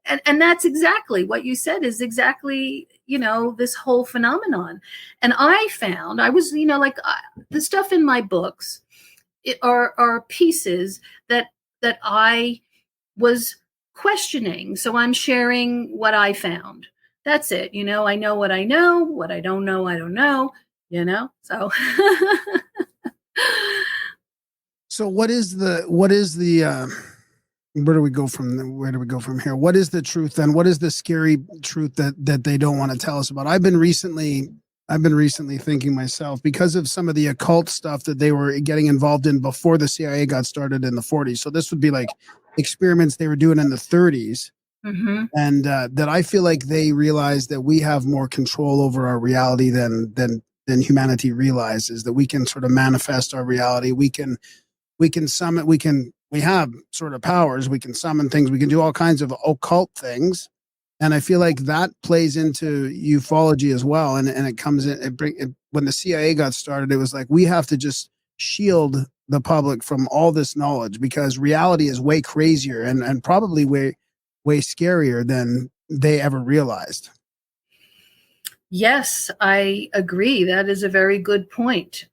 Speaker 6: and that's exactly what you said is exactly, this whole phenomenon. And I found, I was, the stuff in my books are pieces that that I was questioning. So I'm sharing what I found. That's it. I know what I know. What I don't know, I don't know. So.
Speaker 5: So what is the where do we go from here? What is the truth then? What is the scary truth that they don't want to tell us about? I've been recently thinking myself, because of some of the occult stuff that they were getting involved in before the CIA got started in the 40s. So this would be like experiments they were doing in the 30s.
Speaker 6: Mm-hmm.
Speaker 5: And that I feel like they realize that we have more control over our reality than humanity realizes, that we can sort of manifest our reality. We can summon, we have sort of powers. We can summon things. We can do all kinds of occult things. And I feel like that plays into ufology as well. And it comes in, when the CIA got started, it was like, we have to just shield the public from all this knowledge, because reality is way crazier and probably way scarier than they ever realized.
Speaker 6: Yes, I agree. That is a very good point.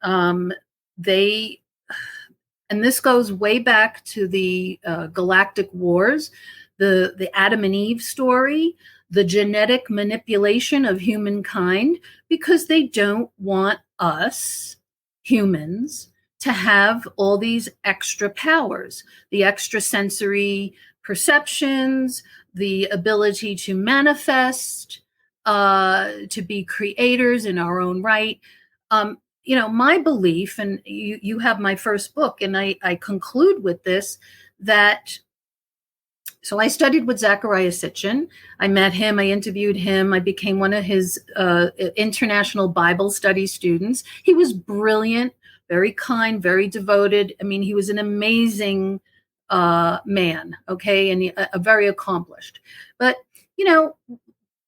Speaker 6: And this goes way back to the Galactic Wars, the Adam and Eve story, the genetic manipulation of humankind, because they don't want us humans to have all these extra powers, the extrasensory perceptions, the ability to manifest, to be creators in our own right. My belief, and you have my first book, and I conclude with this, that, so I studied with Zecharia Sitchin. I met him, I interviewed him, I became one of his international Bible study students. He was brilliant, very kind, very devoted. I mean, he was an amazing man, okay, and a very accomplished. But,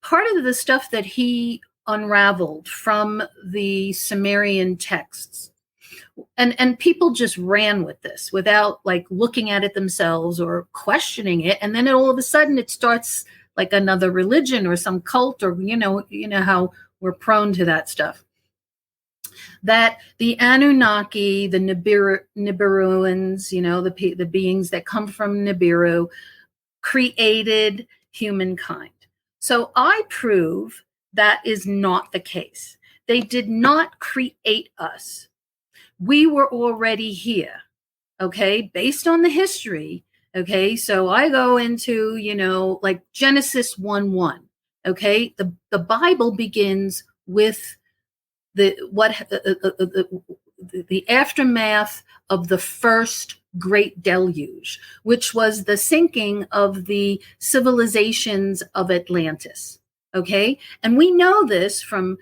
Speaker 6: part of the stuff that he unraveled from the Sumerian texts, and people just ran with this without like looking at it themselves or questioning it, and then all of a sudden it starts like another religion or some cult, or you know how we're prone to that stuff. That the Anunnaki, the Nibiruans, the beings that come from Nibiru, created humankind. So I prove that is not the case. They did not create us. We were already here, okay, based on the history, okay? So I go into, like Genesis 1:1, okay? The Bible begins with the aftermath of the first great deluge, which was the sinking of the civilizations of Atlantis. Okay. And we know this from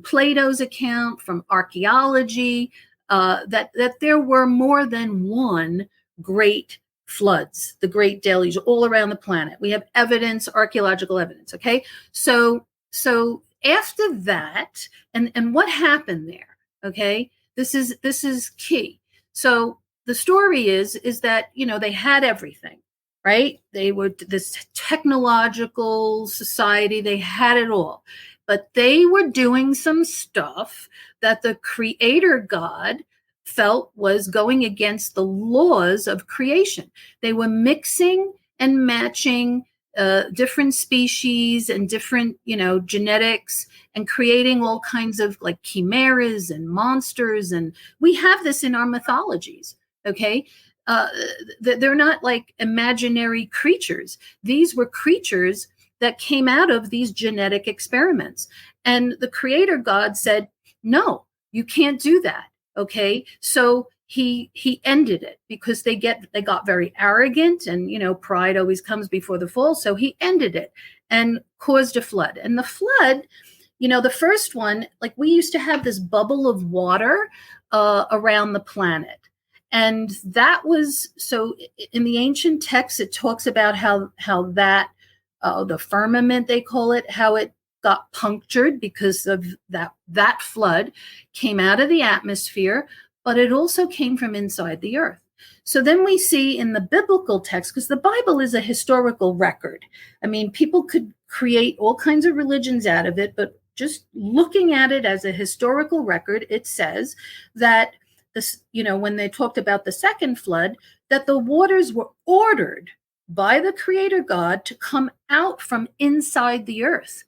Speaker 6: Plato's account, from archaeology, that there were more than one great floods, the great deluge, all around the planet. We have evidence, archaeological evidence. Okay. So after that, and what happened there? Okay. This is key. So the story is that, they had everything. Right? They were this technological society. They had it all, but they were doing some stuff that the creator God felt was going against the laws of creation. They were mixing and matching different species and different, genetics, and creating all kinds of like chimeras and monsters. And we have this in our mythologies. Okay. They're not like imaginary creatures. These were creatures that came out of these genetic experiments. And the creator God said, no, you can't do that. Okay. So he ended it, because they got very arrogant, and, pride always comes before the fall. So he ended it and caused a flood. And the flood, the first one, like we used to have this bubble of water around the planet. And that was, so in the ancient texts, it talks about how that, the firmament, they call it, how it got punctured because of that flood came out of the atmosphere, but it also came from inside the earth. So then we see in the biblical text, because the Bible is a historical record. I mean, people could create all kinds of religions out of it, but just looking at it as a historical record, it says that this, when they talked about the second flood, that the waters were ordered by the Creator God to come out from inside the earth,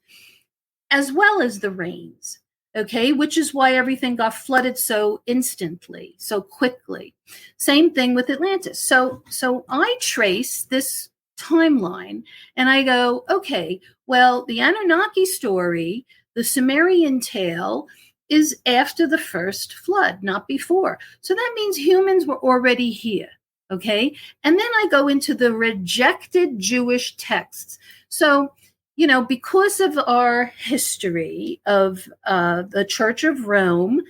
Speaker 6: as well as the rains. Okay, which is why everything got flooded so instantly, so quickly. Same thing with Atlantis. So I trace this timeline and I go, okay, well, the Anunnaki story, the Sumerian tale, is after the first flood, not before. So that means humans were already here. Okay, and then I go into the rejected Jewish texts. So, you know, because of our history of the Church of Rome,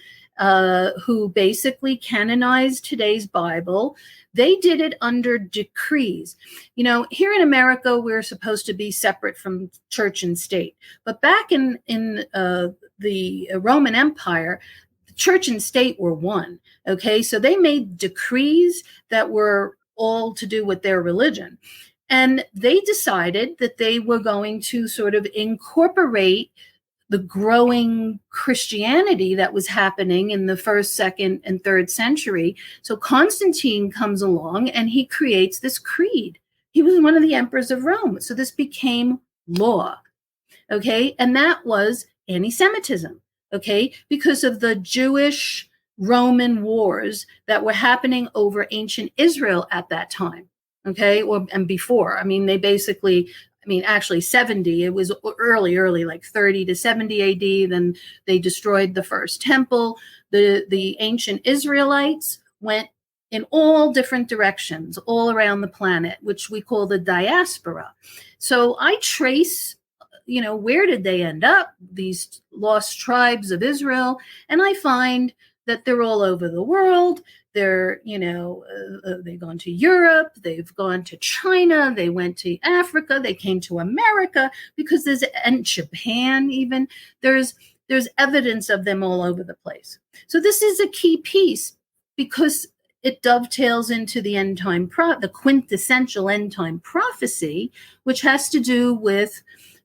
Speaker 6: who basically canonized today's Bible, they did it under decrees. You know, here in America, we're supposed to be separate from church and state. But back in the Roman Empire, the church and state were one. Okay, so they made decrees that were all to do with their religion. And they decided that they were going to sort of incorporate the growing Christianity that was happening in the first, second, and third century. So Constantine comes along and he creates this creed. He was one of the emperors of Rome. So this became law. Okay. And that was anti-Semitism. Okay. Because of the Jewish Roman wars that were happening over ancient Israel at that time. Okay, and before. I mean, they basically, actually 70, it was early, like 30 to 70 AD. Then they destroyed the first temple. The ancient Israelites went in all different directions, all around the planet, which we call the diaspora. So I trace, you know, where did they end up, these lost tribes of Israel? And I find that they're all over the world. They're, you know, they've gone to Europe, they've gone to China, they went to Africa, they came to America, because and Japan even, there's evidence of them all over the place. So this is a key piece because it dovetails into the end time, the quintessential end time prophecy, which has to do with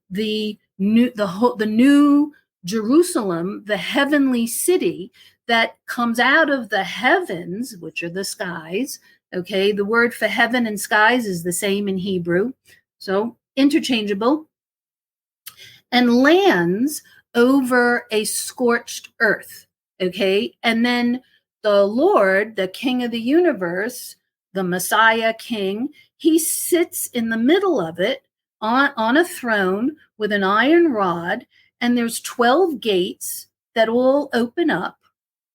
Speaker 6: the new Jerusalem, the heavenly city that comes out of the heavens, which are the skies. Okay, the word for heaven and skies is the same in Hebrew, so interchangeable, and lands over a scorched earth. Okay, and then the Lord, the King of the universe, the Messiah King, he sits in the middle of it on a throne with an iron rod, and there's 12 gates that all open up.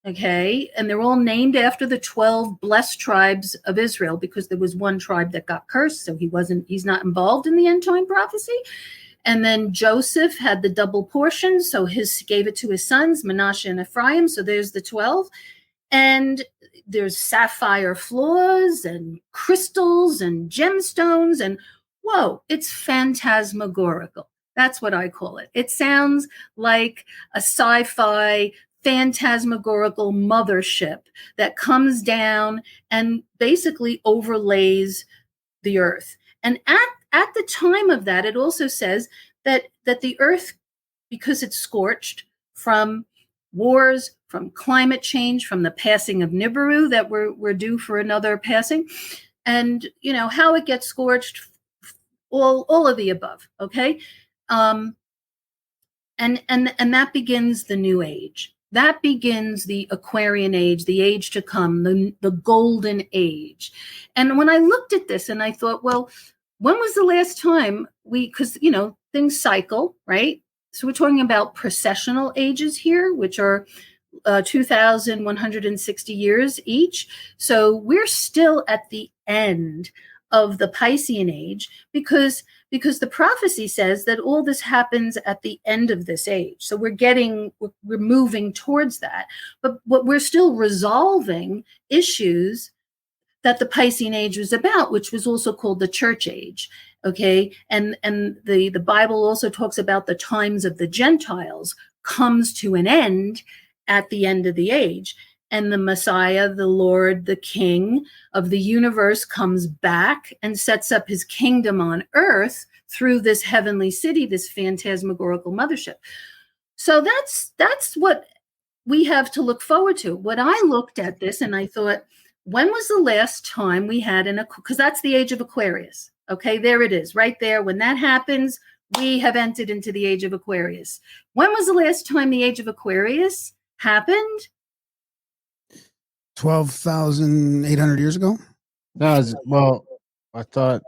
Speaker 6: Okay, and they're all named after the 12 blessed tribes of Israel, because there was one tribe that got cursed, so he's not involved in the end time prophecy. And then Joseph had the double portion, so gave it to his sons, Manasseh and Ephraim. So there's the 12. And there's sapphire floors and crystals and gemstones, and whoa, it's phantasmagorical. That's what I call it. It sounds like a sci-fi phantasmagorical mothership that comes down and basically overlays the earth. And at the time of that, it also says that the earth, because it's scorched from wars, from climate change, from the passing of Nibiru that we're due for another passing, and you know how it gets scorched, all of the above. Okay, and that begins the new age. That begins the Aquarian age, the age to come, the golden age. And when I looked at this and I thought, well, when was the last time because, you know, things cycle, right? So we're talking about precessional ages here, which are 2,160 years each. So we're still at the end of the Piscean age because the prophecy says that all this happens at the end of this age. So we're moving towards that. But we're still resolving issues that the Piscean age was about, which was also called the church age. Okay. And the Bible also talks about the times of the Gentiles comes to an end at the end of the age. And the Messiah, the Lord, the King of the universe comes back and sets up his kingdom on earth through this heavenly city, this phantasmagorical mothership. So that's what we have to look forward to. When I looked at this and I thought, when was the last time we had because that's the age of Aquarius. Okay, there it is right there. When that happens, we have entered into the age of Aquarius. When was the last time the age of Aquarius happened?
Speaker 5: 12,800 years ago.
Speaker 4: No, well, I thought.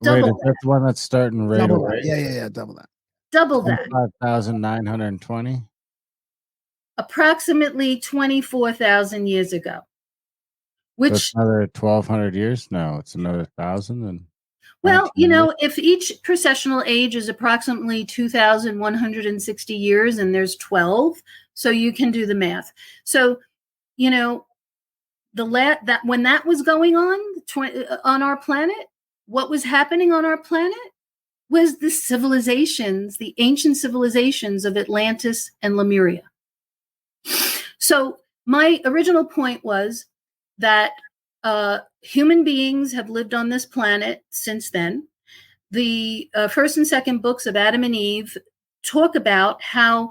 Speaker 4: Wait, is that the one that's starting right
Speaker 5: Double
Speaker 4: away?
Speaker 5: that. Yeah. Double that.
Speaker 6: Double that.
Speaker 4: 5,920.
Speaker 6: Approximately 24,000 years ago.
Speaker 4: So it's another 1,200 years? No, it's another 1,000. And
Speaker 6: well, if each precessional age is approximately 2,160 years and there's 12, so you can do the math. So, that when that was going on our planet, what was happening on our planet was the ancient civilizations of Atlantis and Lemuria. So my original point was that human beings have lived on this planet since then. The first and second books of Adam and Eve talk about how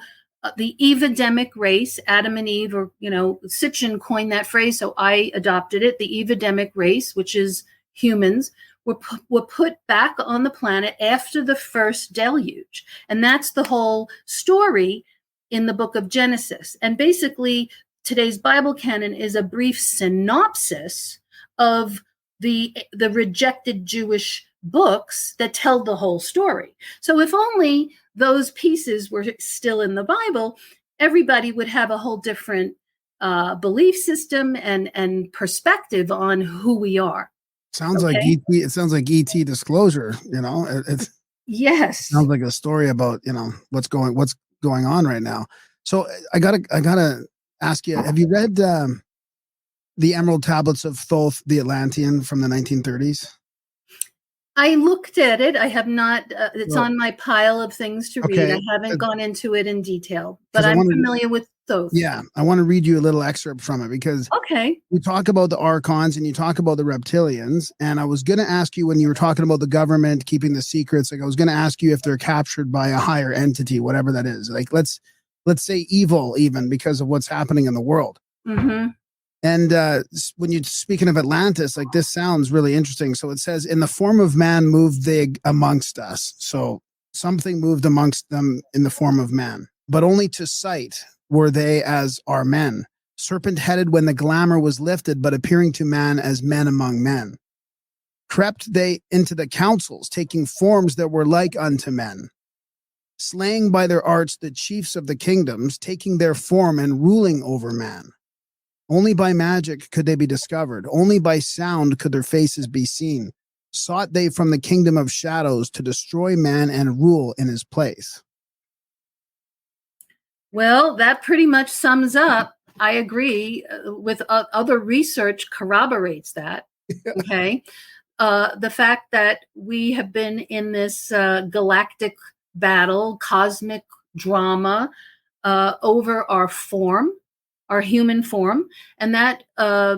Speaker 6: the Evedemic race, Adam and Eve, or, Sitchin coined that phrase, so I adopted it. The Evedemic race, which is humans, were put back on the planet after the first deluge. And that's the whole story in the book of Genesis. And basically, today's Bible canon is a brief synopsis of the rejected Jewish books that tell the whole story. So if only those pieces were still in the Bible, everybody would have a whole different belief system and perspective on who we are.
Speaker 5: Sounds like ET. It sounds like ET disclosure. It's
Speaker 6: yes.
Speaker 5: Sounds like a story about what's going on right now. So I gotta ask you: have you read the Emerald Tablets of Thoth the Atlantean from the 1930s?
Speaker 6: I looked at it. I have not. It's on my pile of things to read. I haven't gone into it in detail, but I'm familiar with Thoth.
Speaker 5: Yeah, I want to read you a little excerpt from it because you talk about the Archons and you talk about the reptilians. And I was going to ask you when you were talking about the government keeping the secrets, like I was going to ask you if they're captured by a higher entity, whatever that is. Like let's say evil, even because of what's happening in the world.
Speaker 6: Mm-hmm.
Speaker 5: And when you're speaking of Atlantis, like this sounds really interesting. So it says, in the form of man moved they amongst us. So something moved amongst them in the form of man, but only to sight were they as are men, serpent-headed when the glamour was lifted, but appearing to man as men among men. Crept they into the councils, taking forms that were like unto men, slaying by their arts the chiefs of the kingdoms, taking their form and ruling over man. Only by magic could they be discovered. Only by sound could their faces be seen. Sought they from the kingdom of shadows to destroy man and rule in his place.
Speaker 6: Well, that pretty much sums up. I agree with other research corroborates that. Okay. The fact that we have been in this galactic battle, cosmic drama over our form, our human form. And that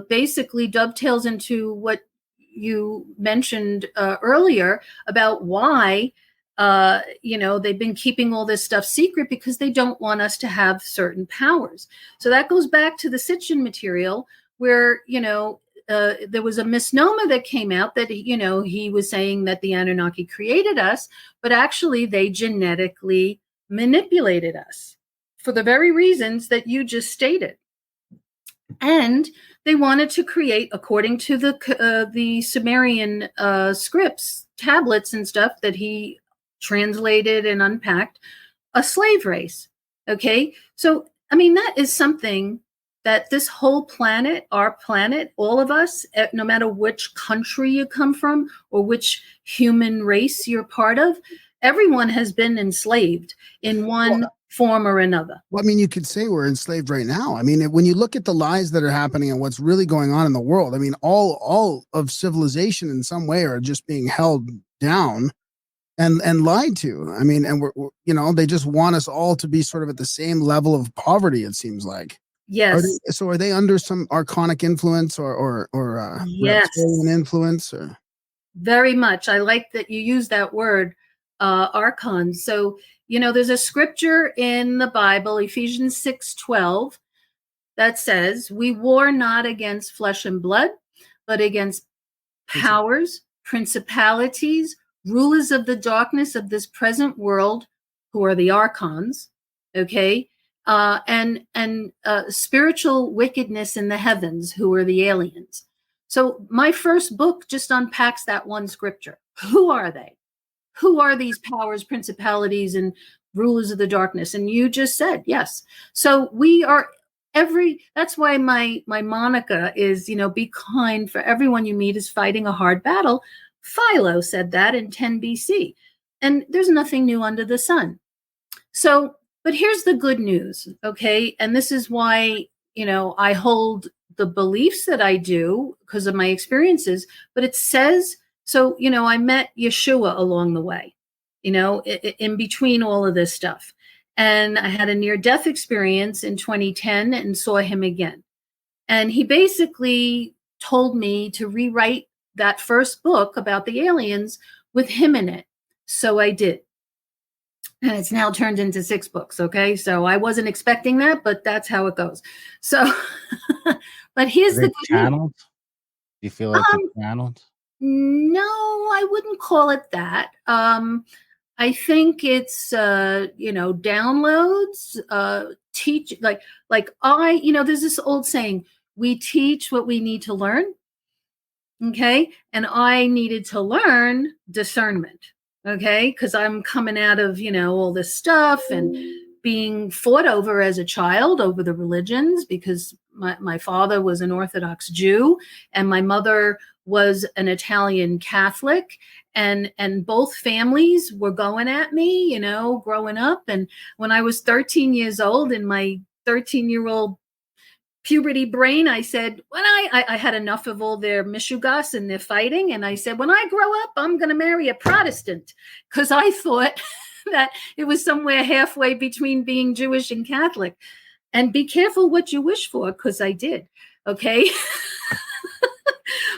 Speaker 6: basically dovetails into what you mentioned earlier about why, they've been keeping all this stuff secret because they don't want us to have certain powers. So that goes back to the Sitchin material where, there was a misnomer that came out that, he was saying that the Anunnaki created us, but actually they genetically manipulated us for the very reasons that you just stated. And they wanted to create, according to the Sumerian scripts, tablets and stuff that he translated and unpacked, a slave race. Okay. So, that is something that this whole planet, our planet, all of us, no matter which country you come from or which human race you're part of, everyone has been enslaved in one form or another.
Speaker 5: Well, you could say we're enslaved right now. When you look at the lies that are happening and what's really going on in the world, all of civilization in some way are just being held down and lied to. And we're they just want us all to be sort of at the same level of poverty, it seems like.
Speaker 6: Yes.
Speaker 5: Are they under some archonic influence or
Speaker 6: yes,
Speaker 5: reptilian influence? Or?
Speaker 6: Very much. I like that you use that word, archons. So, there's a scripture in the Bible, Ephesians 6:12, that says, "We war not against flesh and blood, but against powers, principalities, rulers of the darkness of this present world, who are the archons, okay, and spiritual wickedness in the heavens, who are the aliens. So my first book just unpacks that one scripture. Who are they? Who are these powers, principalities, and rulers of the darkness? And you just said yes. So we are that's why my moniker is, be kind, for everyone you meet is fighting a hard battle. Philo said that in 10 BC. And there's nothing new under the sun. So, but here's the good news, okay? And this is why, I hold the beliefs that I do because of my experiences, but it says, so, I met Yeshua along the way, in between all of this stuff. And I had a near-death experience in 2010 and saw him again. And he basically told me to rewrite that first book about the aliens with him in it. So I did. And it's now turned into 6 books, okay? So I wasn't expecting that, but that's how it goes. So, but here's the
Speaker 4: channeled. Do you feel like it's channeled?
Speaker 6: No, I wouldn't call it that. I think it's downloads, teach like there's this old saying, we teach what we need to learn. Okay. And I needed to learn discernment. Okay. Because I'm coming out of, all this stuff and being fought over as a child over the religions, because my father was an Orthodox Jew and my mother was an Italian Catholic, and both families were going at me, growing up. And when I was 13 years old, in my 13-year-old puberty brain, I said, when I had enough of all their mishugas and their fighting, and I said, when I grow up, I'm going to marry a Protestant, because I thought that it was somewhere halfway between being Jewish and Catholic. And be careful what you wish for, because I did. Okay.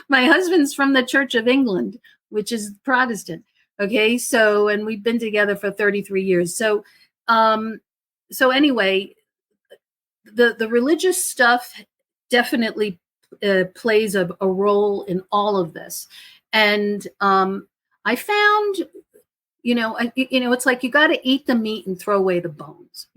Speaker 6: My husband's from the Church of England, which is Protestant. Okay. So, and we've been together for 33 years. So, anyway, the religious stuff definitely plays a role in all of this. And I found, it's like you got to eat the meat and throw away the bones,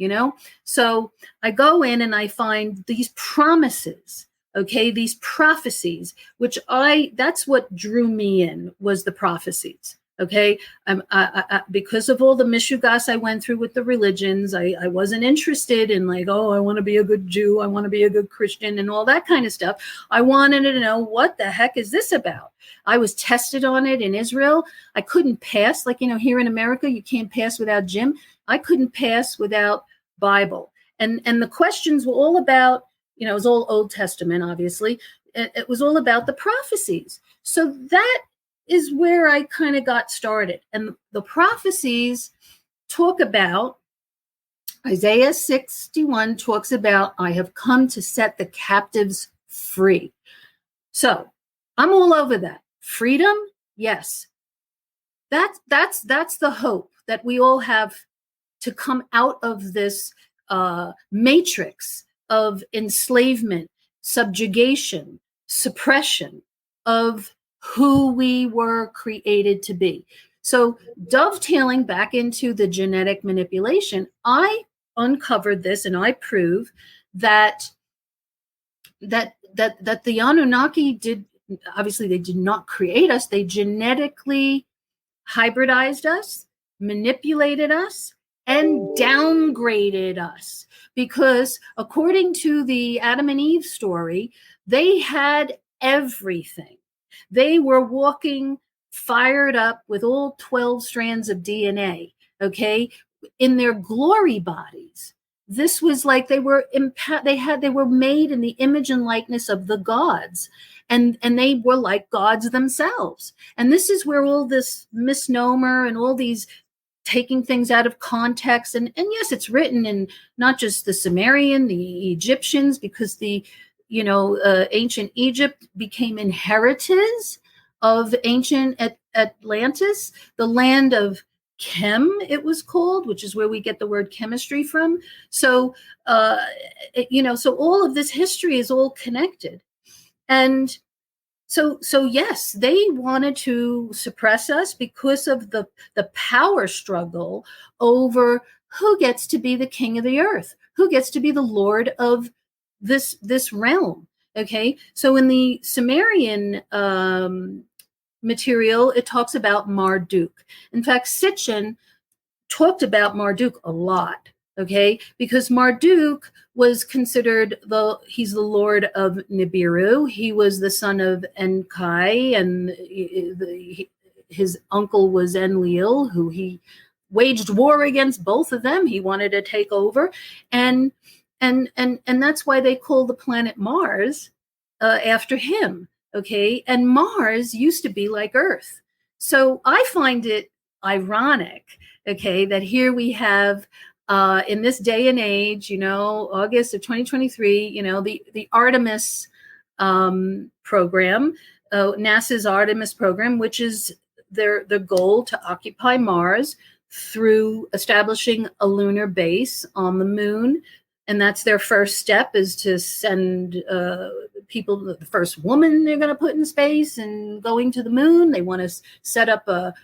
Speaker 6: So I go in and I find these promises, okay, these prophecies, which that's what drew me in, was the prophecies. Okay. I because of all the mishugas I went through with the religions, I wasn't interested in like, oh, I want to be a good Jew. I want to be a good Christian and all that kind of stuff. I wanted to know, what the heck is this about? I was tested on it in Israel. I couldn't pass. Like, here in America, you can't pass without gym. I couldn't pass without Bible. And the questions were all about, it was all Old Testament, obviously. It was all about the prophecies. So that is where I kind of got started. And the prophecies talk about, Isaiah 61 talks about, I have come to set the captives free. So I'm all over that. Freedom, yes. That's the hope that we all have, to come out of this matrix of enslavement, subjugation, suppression of who we were created to be. So dovetailing back into the genetic manipulation, I uncovered this and I prove that the Anunnaki did, obviously they did not create us. They genetically hybridized us, manipulated us, and downgraded us, because according to the Adam and Eve story, they had everything. They were walking fired up with all 12 strands of DNA, okay, in their glory bodies. This was like they were made in the image and likeness of the gods, and they were like gods themselves. And this is where all this misnomer and all these taking things out of context, and yes, it's written in not just the Sumerian, the Egyptians, because the ancient Egypt became inheritors of ancient Atlantis, the land of Chem, it was called, which is where we get the word chemistry from. So, so all of this history is all connected. And So yes, they wanted to suppress us because of the power struggle over who gets to be the king of the earth, who gets to be the lord of this realm. Okay, so in the Sumerian material, it talks about Marduk. In fact, Sitchin talked about Marduk a lot. Okay, because Marduk was considered he's the lord of Nibiru. He was the son of Enkai, and his uncle was Enlil, who he waged war against both of them. He wanted to take over, and that's why they call the planet Mars after him. Okay, and Mars used to be like Earth. So I find it ironic, okay, that here we have in this day and age, August of 2023, the Artemis program, NASA's Artemis program, which is the goal to occupy Mars through establishing a lunar base on the moon. And that's their first step, is to send people, the first woman they're going to put in space and going to the moon. They want to set up a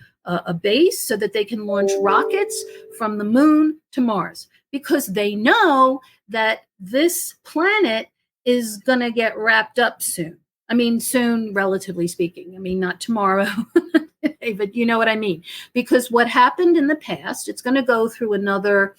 Speaker 6: base so that they can launch rockets from the moon to Mars, because they know that this planet is going to get wrapped up soon. I mean, soon, relatively speaking. I mean, not tomorrow, but you know what I mean. Because what happened in the past, it's going to go through another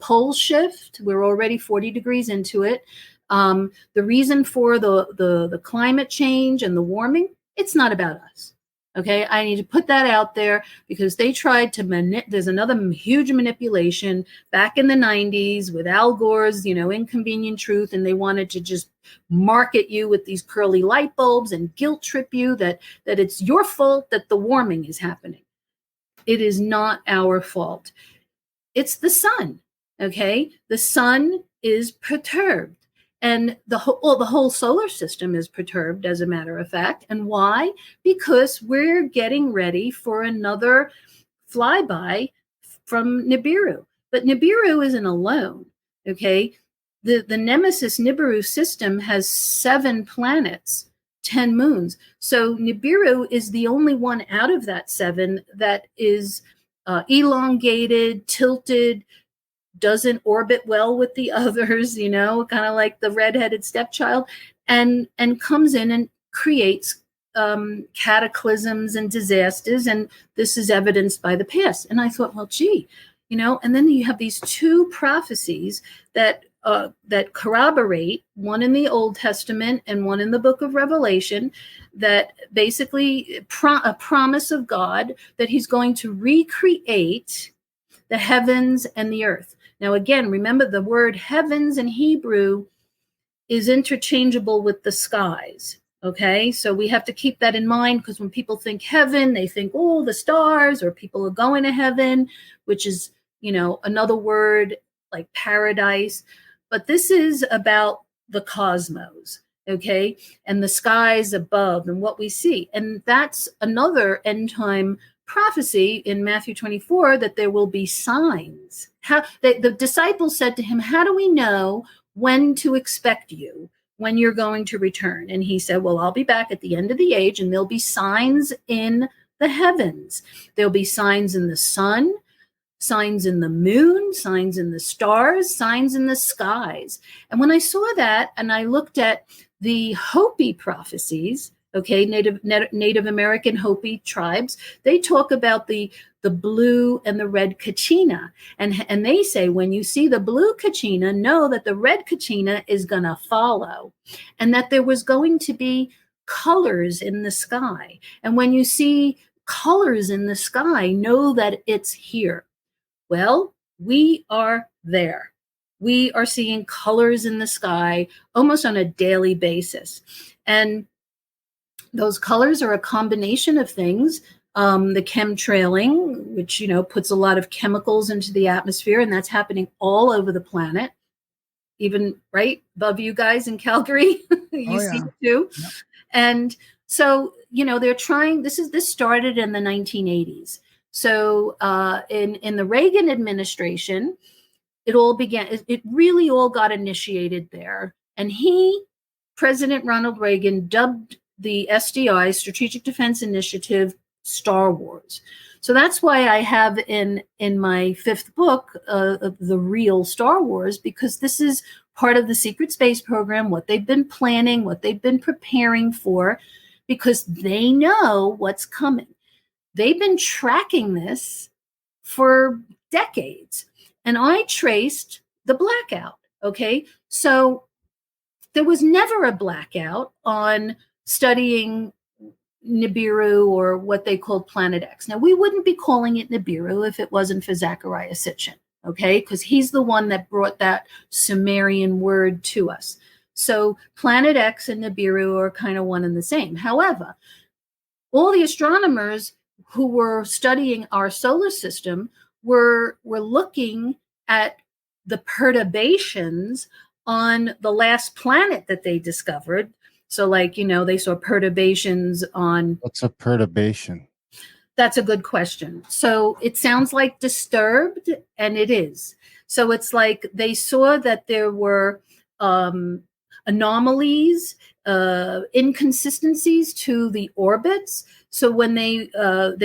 Speaker 6: pole shift. We're already 40 degrees into it. The reason for the climate change and the warming, it's not about us. Okay, I need to put that out there, because they tried to there's another huge manipulation back in the 90s with Al Gore's, Inconvenient Truth, and they wanted to just market you with these curly light bulbs and guilt trip you that it's your fault that the warming is happening. It is not our fault. It's the sun. Okay, the sun is perturbed. And the whole solar system is perturbed, as a matter of fact. And why? Because we're getting ready for another flyby from Nibiru. But Nibiru isn't alone, okay? The Nemesis Nibiru system has 7 planets, 10 moons. So Nibiru is the only one out of that 7 that is elongated, tilted, doesn't orbit well with the others, kind of like the redheaded stepchild, and comes in and creates cataclysms and disasters. And this is evidenced by the past. And I thought, well, gee, and then you have these 2 prophecies that corroborate, one in the Old Testament and one in the book of Revelation, that basically a promise of God that he's going to recreate the heavens and the earth. Now, again, remember, the word heavens in Hebrew is interchangeable with the skies. Okay, so we have to keep that in mind, because when people think heaven, they think, oh, the stars, or people are going to heaven, which is, another word like paradise. But this is about the cosmos, okay, and the skies above and what we see. And that's another end time prophecy in Matthew 24, that there will be signs. The disciples said to him, how do we know when to expect you, when you're going to return? And he said, well, I'll be back at the end of the age, and there'll be signs in the heavens. There'll be signs in the sun, signs in the moon, signs in the stars, signs in the skies. And when I saw that, and I looked at the Hopi prophecies, okay, Native American Hopi tribes, they talk about the blue and the red kachina. And they say, when you see the blue kachina, know that the red kachina is going to follow, and that there was going to be colors in the sky. And when you see colors in the sky, know that it's here. Well, we are there. We are seeing colors in the sky almost on a daily basis. And those colors are a combination of things. The chemtrailing, which, puts a lot of chemicals into the atmosphere, and that's happening all over the planet, even right above you guys in Calgary. You see it too. Yep. And so, they're trying, this started in the 1980s. So in the Reagan administration, it all began, it really all got initiated there. And President Ronald Reagan, dubbed the SDI, Strategic Defense Initiative, Star Wars. So that's why I have in my fifth book, The Real Star Wars, because this is part of the secret space program, what they've been planning, what they've been preparing for, because they know what's coming. They've been tracking this for decades. And I traced the blackout. Okay. So there was never a blackout on studying Nibiru or what they called Planet X. Now, we wouldn't be calling it Nibiru if it wasn't for Zecharia Sitchin, okay? Because he's the one that brought that Sumerian word to us. So Planet X and Nibiru are kind of one and the same. However, all the astronomers who were studying our solar system were looking at the perturbations on the last planet that they discovered. So like, they saw perturbations on...
Speaker 4: What's a perturbation?
Speaker 6: That's a good question. So it sounds like disturbed, and it is. So it's like they saw that there were anomalies, inconsistencies to the orbits. So when they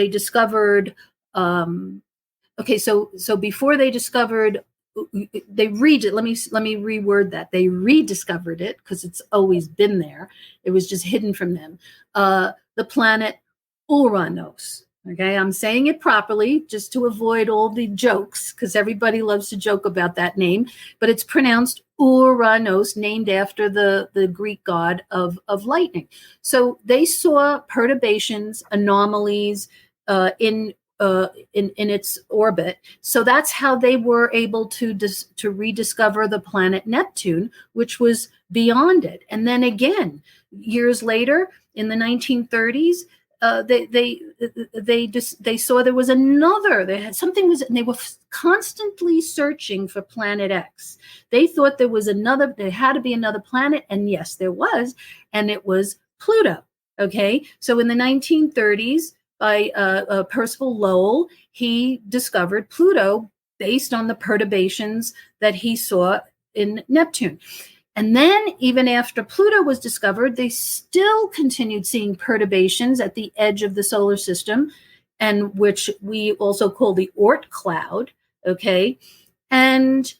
Speaker 6: discovered... okay, so before they discovered... Let me reword that. They rediscovered it because it's always been there. It was just hidden from them. The planet Uranus. Okay, I'm saying it properly just to avoid all the jokes because everybody loves to joke about that name. But it's pronounced Uranus, named after the Greek god of lightning. So they saw perturbations, anomalies in its orbit. So that's how they were able to rediscover the planet Neptune, which was beyond it. And then again, years later, in the 1930s, they saw there was another. They had something was, and they were constantly searching for Planet X. They thought there was another. There had to be another planet, and yes, there was, and it was Pluto. Okay, so in the 1930s. By Percival Lowell, he discovered Pluto based on the perturbations that he saw in Neptune. And then even after Pluto was discovered, they still continued seeing perturbations at the edge of the solar system, and which we also call the Oort cloud, okay? And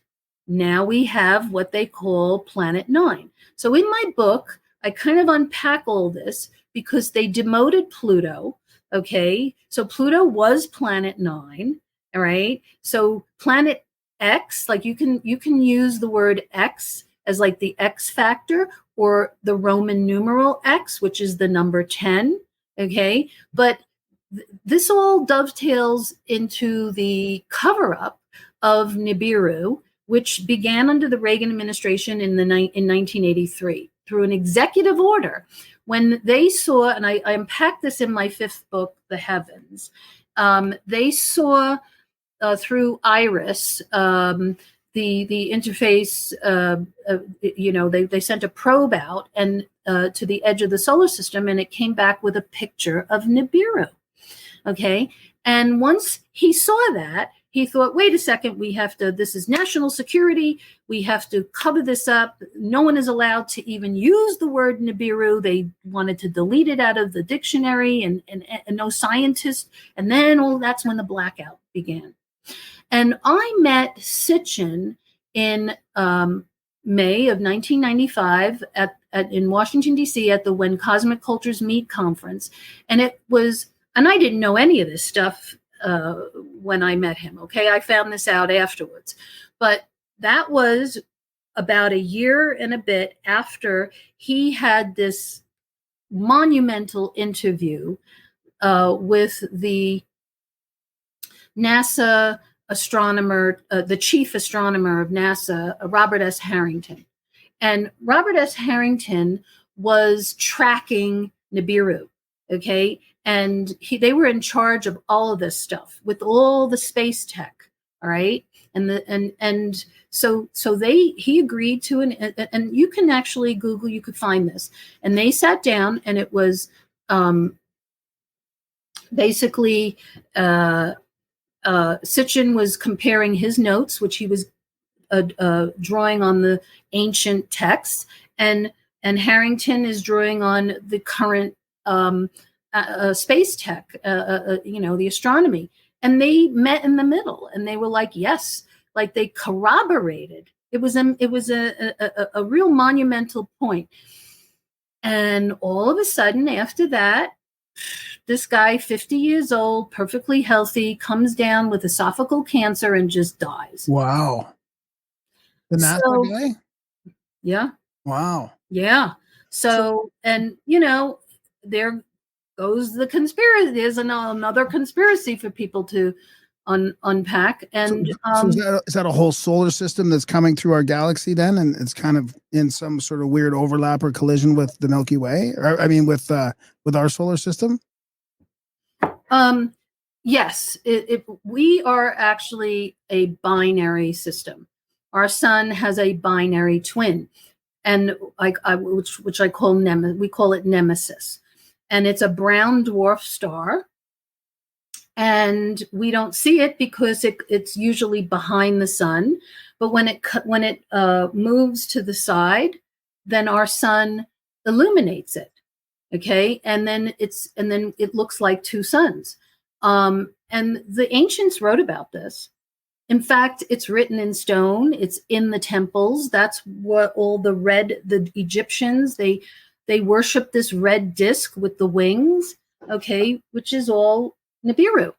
Speaker 6: now we have what they call Planet 9. So in my book, I kind of unpack all this because they demoted Pluto. Okay, so Pluto was Planet 9, all right? So Planet X, like you can use the word X as like the X factor or the Roman numeral X, which is the number 10, okay? But this all dovetails into the cover-up of Nibiru, which began under the Reagan administration in 1983 through an executive order. When they saw, and I unpacked this in my fifth book, The Heavens, they saw through IRIS, the interface, they sent a probe out and to the edge of the solar system, and it came back with a picture of Nibiru. Okay, and once he saw that, he thought, wait a second, this is national security. We have to cover this up. No one is allowed to even use the word Nibiru. They wanted to delete it out of the dictionary and no scientist. And then that's when the blackout began. And I met Sitchin in May of 1995 in Washington, D.C. at the When Cosmic Cultures Meet conference. And I didn't know any of this stuff when I met him. Okay, I found this out afterwards, but that was about a year and a bit after he had this monumental interview with the NASA astronomer, the chief astronomer of NASA, Robert S. Harrington. And Robert S. Harrington was tracking Nibiru. Okay, and they were in charge of all of this stuff with all the space tech. All right, and so he agreed to and you can actually Google, you could find this, and they sat down, and it was basically Sitchin was comparing his notes, which he was drawing on the ancient texts, and And Harrington is drawing on the current space tech, the astronomy. And they met in the middle, and they were like, yes, like they corroborated. It was a real monumental point. And all of a sudden, after that, this guy, 50 years old, perfectly healthy, comes down with esophageal cancer and just dies.
Speaker 5: Wow. The NASA guy?
Speaker 6: Yeah.
Speaker 5: Wow.
Speaker 6: Yeah. So, and, there goes the conspiracy. There's another conspiracy for people to unpack. And
Speaker 5: so is that a whole solar system that's coming through our galaxy then? And it's kind of in some sort of weird overlap or collision with the Milky Way? With our solar system?
Speaker 6: Yes, we are actually a binary system. Our sun has a binary twin, and which I call we call it Nemesis, and it's a brown dwarf star. And we don't see it because it's usually behind the sun. But when it moves to the side, then our sun illuminates it. Okay, and then it looks like two suns. And the ancients wrote about this. In fact, it's written in stone. It's in the temples. That's what all the Egyptians, they worship this red disc with the wings. Okay, which is all Nibiru.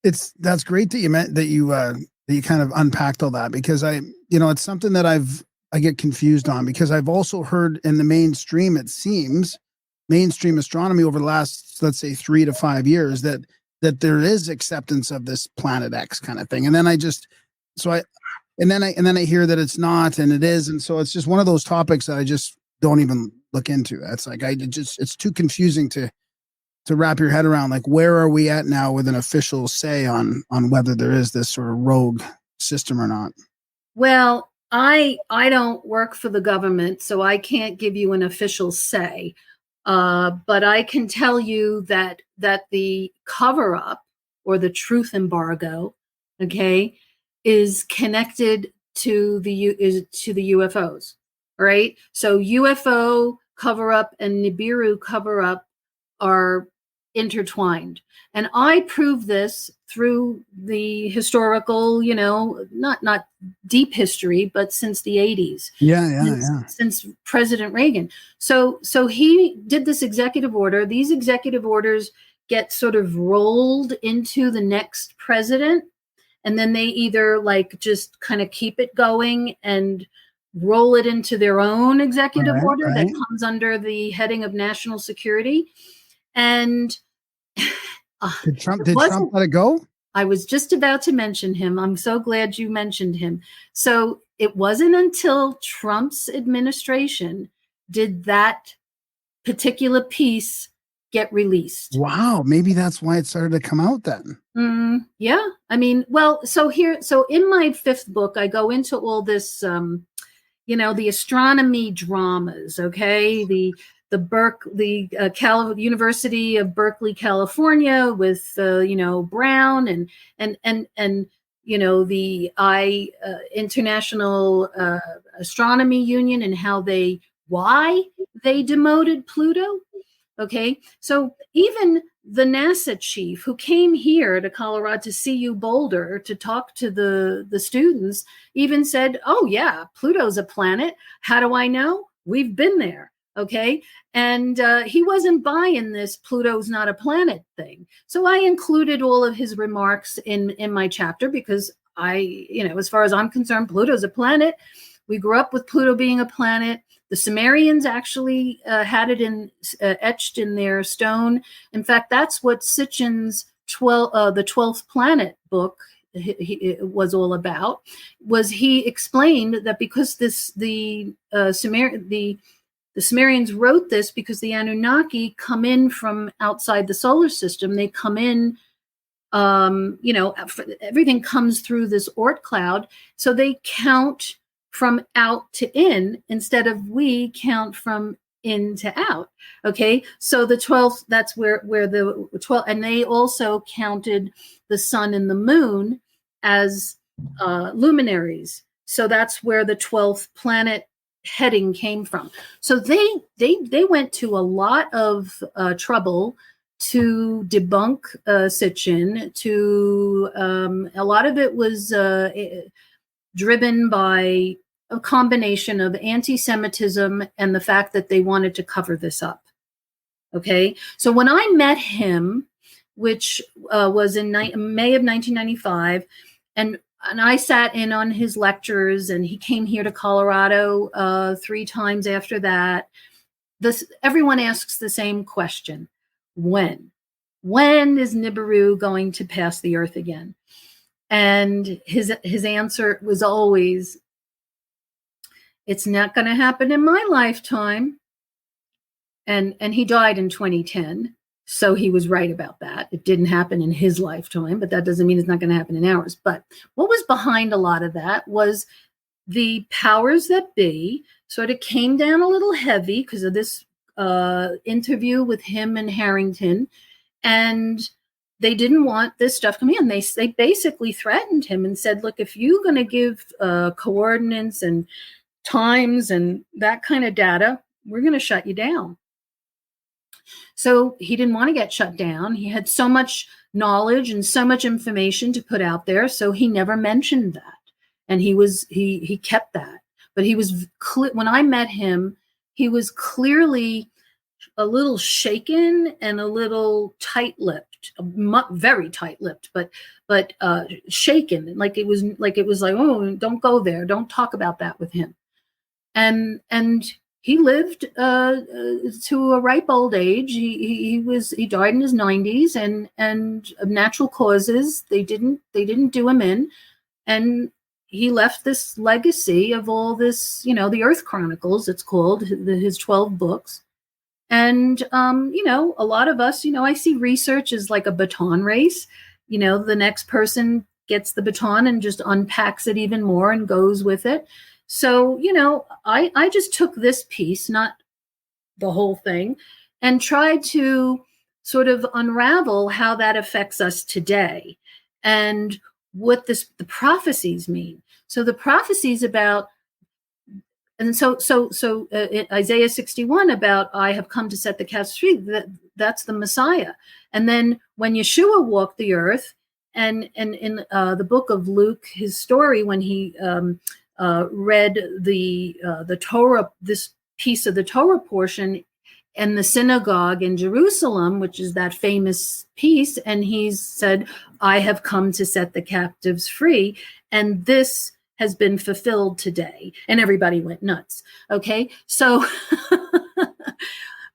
Speaker 5: That's great that you kind of unpacked all that, because it's something that I get confused on, because I've also heard in the mainstream, it seems mainstream astronomy over the last, let's say 3 to 5 years, that there is acceptance of this Planet X kind of thing. And then I hear that it's not, and it is. And so it's just one of those topics that I just don't even look into. It's like, it's too confusing to wrap your head around, like, where are we at now with an official say on whether there is this sort of rogue system or not?
Speaker 6: Well, I don't work for the government, so I can't give you an official say. But I can tell you that the cover-up or the truth embargo, okay, is connected to the UFOs, right? So UFO cover-up and Nibiru cover-up are intertwined. And I prove this through the historical, not deep history, but since the 80s. Since President Reagan. So he did this executive order. These executive orders get sort of rolled into the next president. And then they either just kind of keep it going and roll it into their own executive order that comes under the heading of national security. And
Speaker 5: did Trump let it go?
Speaker 6: I was just about to mention him. I'm so glad you mentioned him. So it wasn't until Trump's administration did that particular piece get released.
Speaker 5: Wow. Maybe that's why it started to come out then.
Speaker 6: Yeah. I mean, well, so in my 5th book, I go into all this, the astronomy dramas. Okay. The University of Berkeley, California, with Brown and the International Astronomy Union, and why they demoted Pluto. Okay, so even the NASA chief who came here to Colorado to CU Boulder to talk to the students even said, "Oh yeah, Pluto's a planet. How do I know? We've been there." Okay. And he wasn't buying this Pluto's not a planet thing. So I included all of his remarks in my chapter, because as far as I'm concerned, Pluto's a planet. We grew up with Pluto being a planet. The Sumerians actually had it etched in their stone. In fact, that's what Sitchin's the 12th Planet book was all about. Was he explained that because the Sumerians wrote this because the Anunnaki come in from outside the solar system. They come in, everything comes through this Oort cloud. So they count from out to in instead of we count from in to out. Okay. So the 12th, that's where the 12, and they also counted the sun and the moon as luminaries. So that's where the 12th planet heading came from. So they went to a lot of trouble to debunk Sitchin. To a lot of it was driven by a combination of anti-Semitism and the fact that they wanted to cover this up. Okay, so when I met him, which was in May of 1995, and I sat in on his lectures, and he came here to Colorado 3 times after that. Everyone asks the same question: when? When is Nibiru going to pass the Earth again? And his answer was always, it's not going to happen in my lifetime. And he died in 2010. So he was right about that. It didn't happen in his lifetime, but that doesn't mean it's not going to happen in ours. But what was behind a lot of that was the powers that be sort of came down a little heavy because of this interview with him and Harrington. And they didn't want this stuff coming in. They basically threatened him and said, look, if you're going to give coordinates and times and that kind of data, we're going to shut you down. So he didn't want to get shut down. He had so much knowledge and so much information to put out there. So he never mentioned that. And he kept that. But he was when I met him, he was clearly a little shaken and a little tight-lipped, very tight-lipped, but shaken. Like it was like, oh, don't go there. Don't talk about that with him. And he lived to a ripe old age. He died in his 90s, and of natural causes. They didn't do him in, and he left this legacy of all this, the Earth Chronicles. It's called his 12 books, and a lot of us, I see research as like a baton race. The next person gets the baton and just unpacks it even more and goes with it. So, I just took this piece, not the whole thing, and tried to sort of unravel how that affects us today and what the prophecies mean. So the prophecies about, and so Isaiah 61 about, I have come to set the captives free, that's the Messiah. And then when Yeshua walked the earth, and in the book of Luke, his story when he read the Torah, this piece of the Torah portion in the synagogue in Jerusalem, which is that famous piece, and he said, I have come to set the captives free, and this has been fulfilled today. And everybody went nuts. Okay, so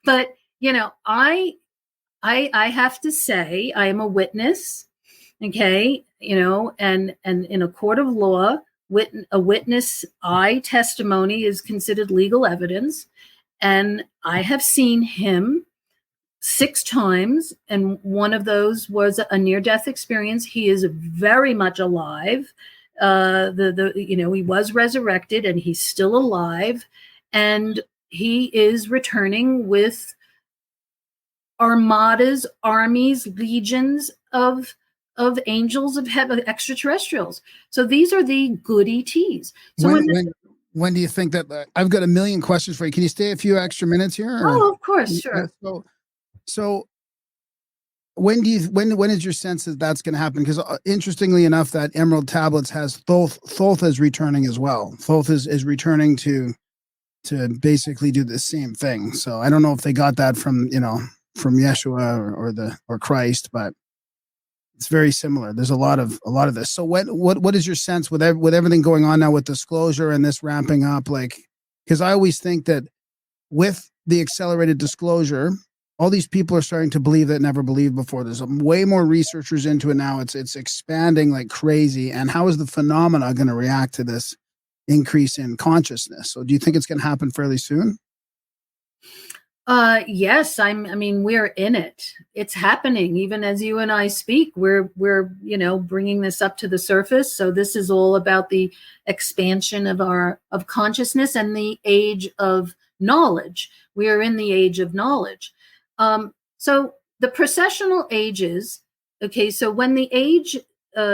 Speaker 6: but I have to say, I am a witness. Okay, and in a court of law, a witness eye testimony is considered legal evidence. And I have seen him 6 times, and one of those was a near-death experience. He is very much alive. He was resurrected, and he's still alive, and he is returning with armadas, armies, legions of angels of heaven, extraterrestrials. So these are the good ETs. So
Speaker 5: when do you think that I've got a million questions for you? Can you stay a few extra minutes here? Or?
Speaker 6: Oh, of course, sure.
Speaker 5: So when is your sense that that's going to happen? Because interestingly enough, that Emerald Tablets has Thoth is returning as well. Thoth is returning to basically do the same thing. So I don't know if they got that from Yeshua or Christ, but it's very similar. There's a lot of this. So what is your sense with everything going on now with disclosure and this ramping up? Like, because I always think that with the accelerated disclosure, all these people are starting to believe that never believed before. There's way more researchers into it now. It's expanding like crazy. And how is the phenomena going to react to this increase in consciousness? So do you think it's going to happen fairly soon?
Speaker 6: Yes, we're in it. It's happening. Even as you and I speak, we're bringing this up to the surface. So this is all about the expansion of consciousness and the age of knowledge. We are in the age of knowledge. So the processional ages, okay, so when the age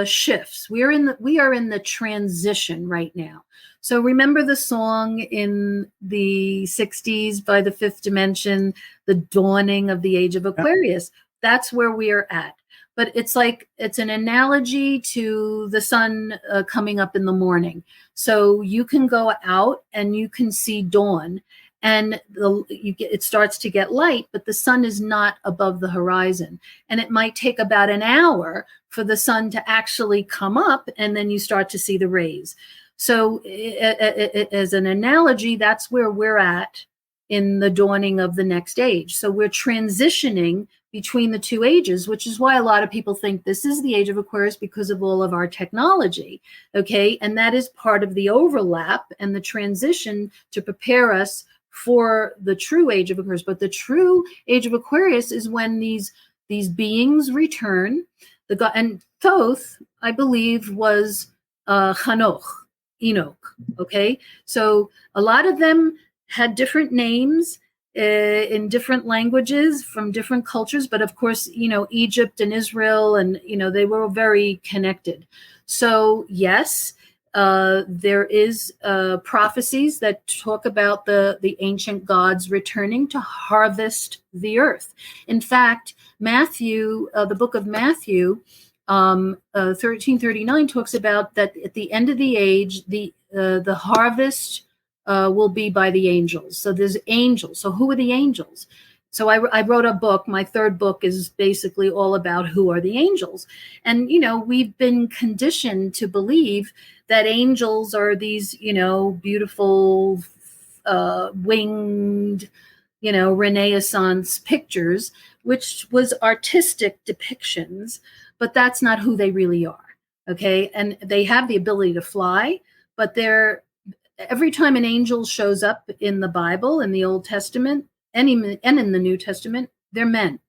Speaker 6: shifts. We are in the transition right now. So remember the song in the 60s by the Fifth Dimension, The Dawning of the Age of Aquarius. That's where we are at. But it's an analogy to the sun coming up in the morning. So you can go out and you can see dawn, and it starts to get light, but the sun is not above the horizon. And it might take about an hour for the sun to actually come up, and then you start to see the rays. So as an analogy, that's where we're at in the dawning of the next age. So we're transitioning between the two ages, which is why a lot of people think this is the age of Aquarius because of all of our technology. Okay. And that is part of the overlap and the transition to prepare us for the true age of Aquarius. But the true age of Aquarius is when these beings return. And Thoth, I believe, was Enoch. Okay. So a lot of them had different names in different languages from different cultures. But of course, Egypt and Israel and, they were very connected. So yes, there is prophecies that talk about the ancient gods returning to harvest the earth. In fact, Matthew, the book of Matthew, 1339 talks about that at the end of the age, the harvest will be by the angels. So there's angels. So who are the angels? So I wrote a book. My third book is basically all about who are the angels. And, we've been conditioned to believe that angels are these, beautiful winged, Renaissance pictures, which was artistic depictions, but that's not who they really are. Okay. And they have the ability to fly, but every time an angel shows up in the Bible, in the Old Testament, and in the New Testament, they're men.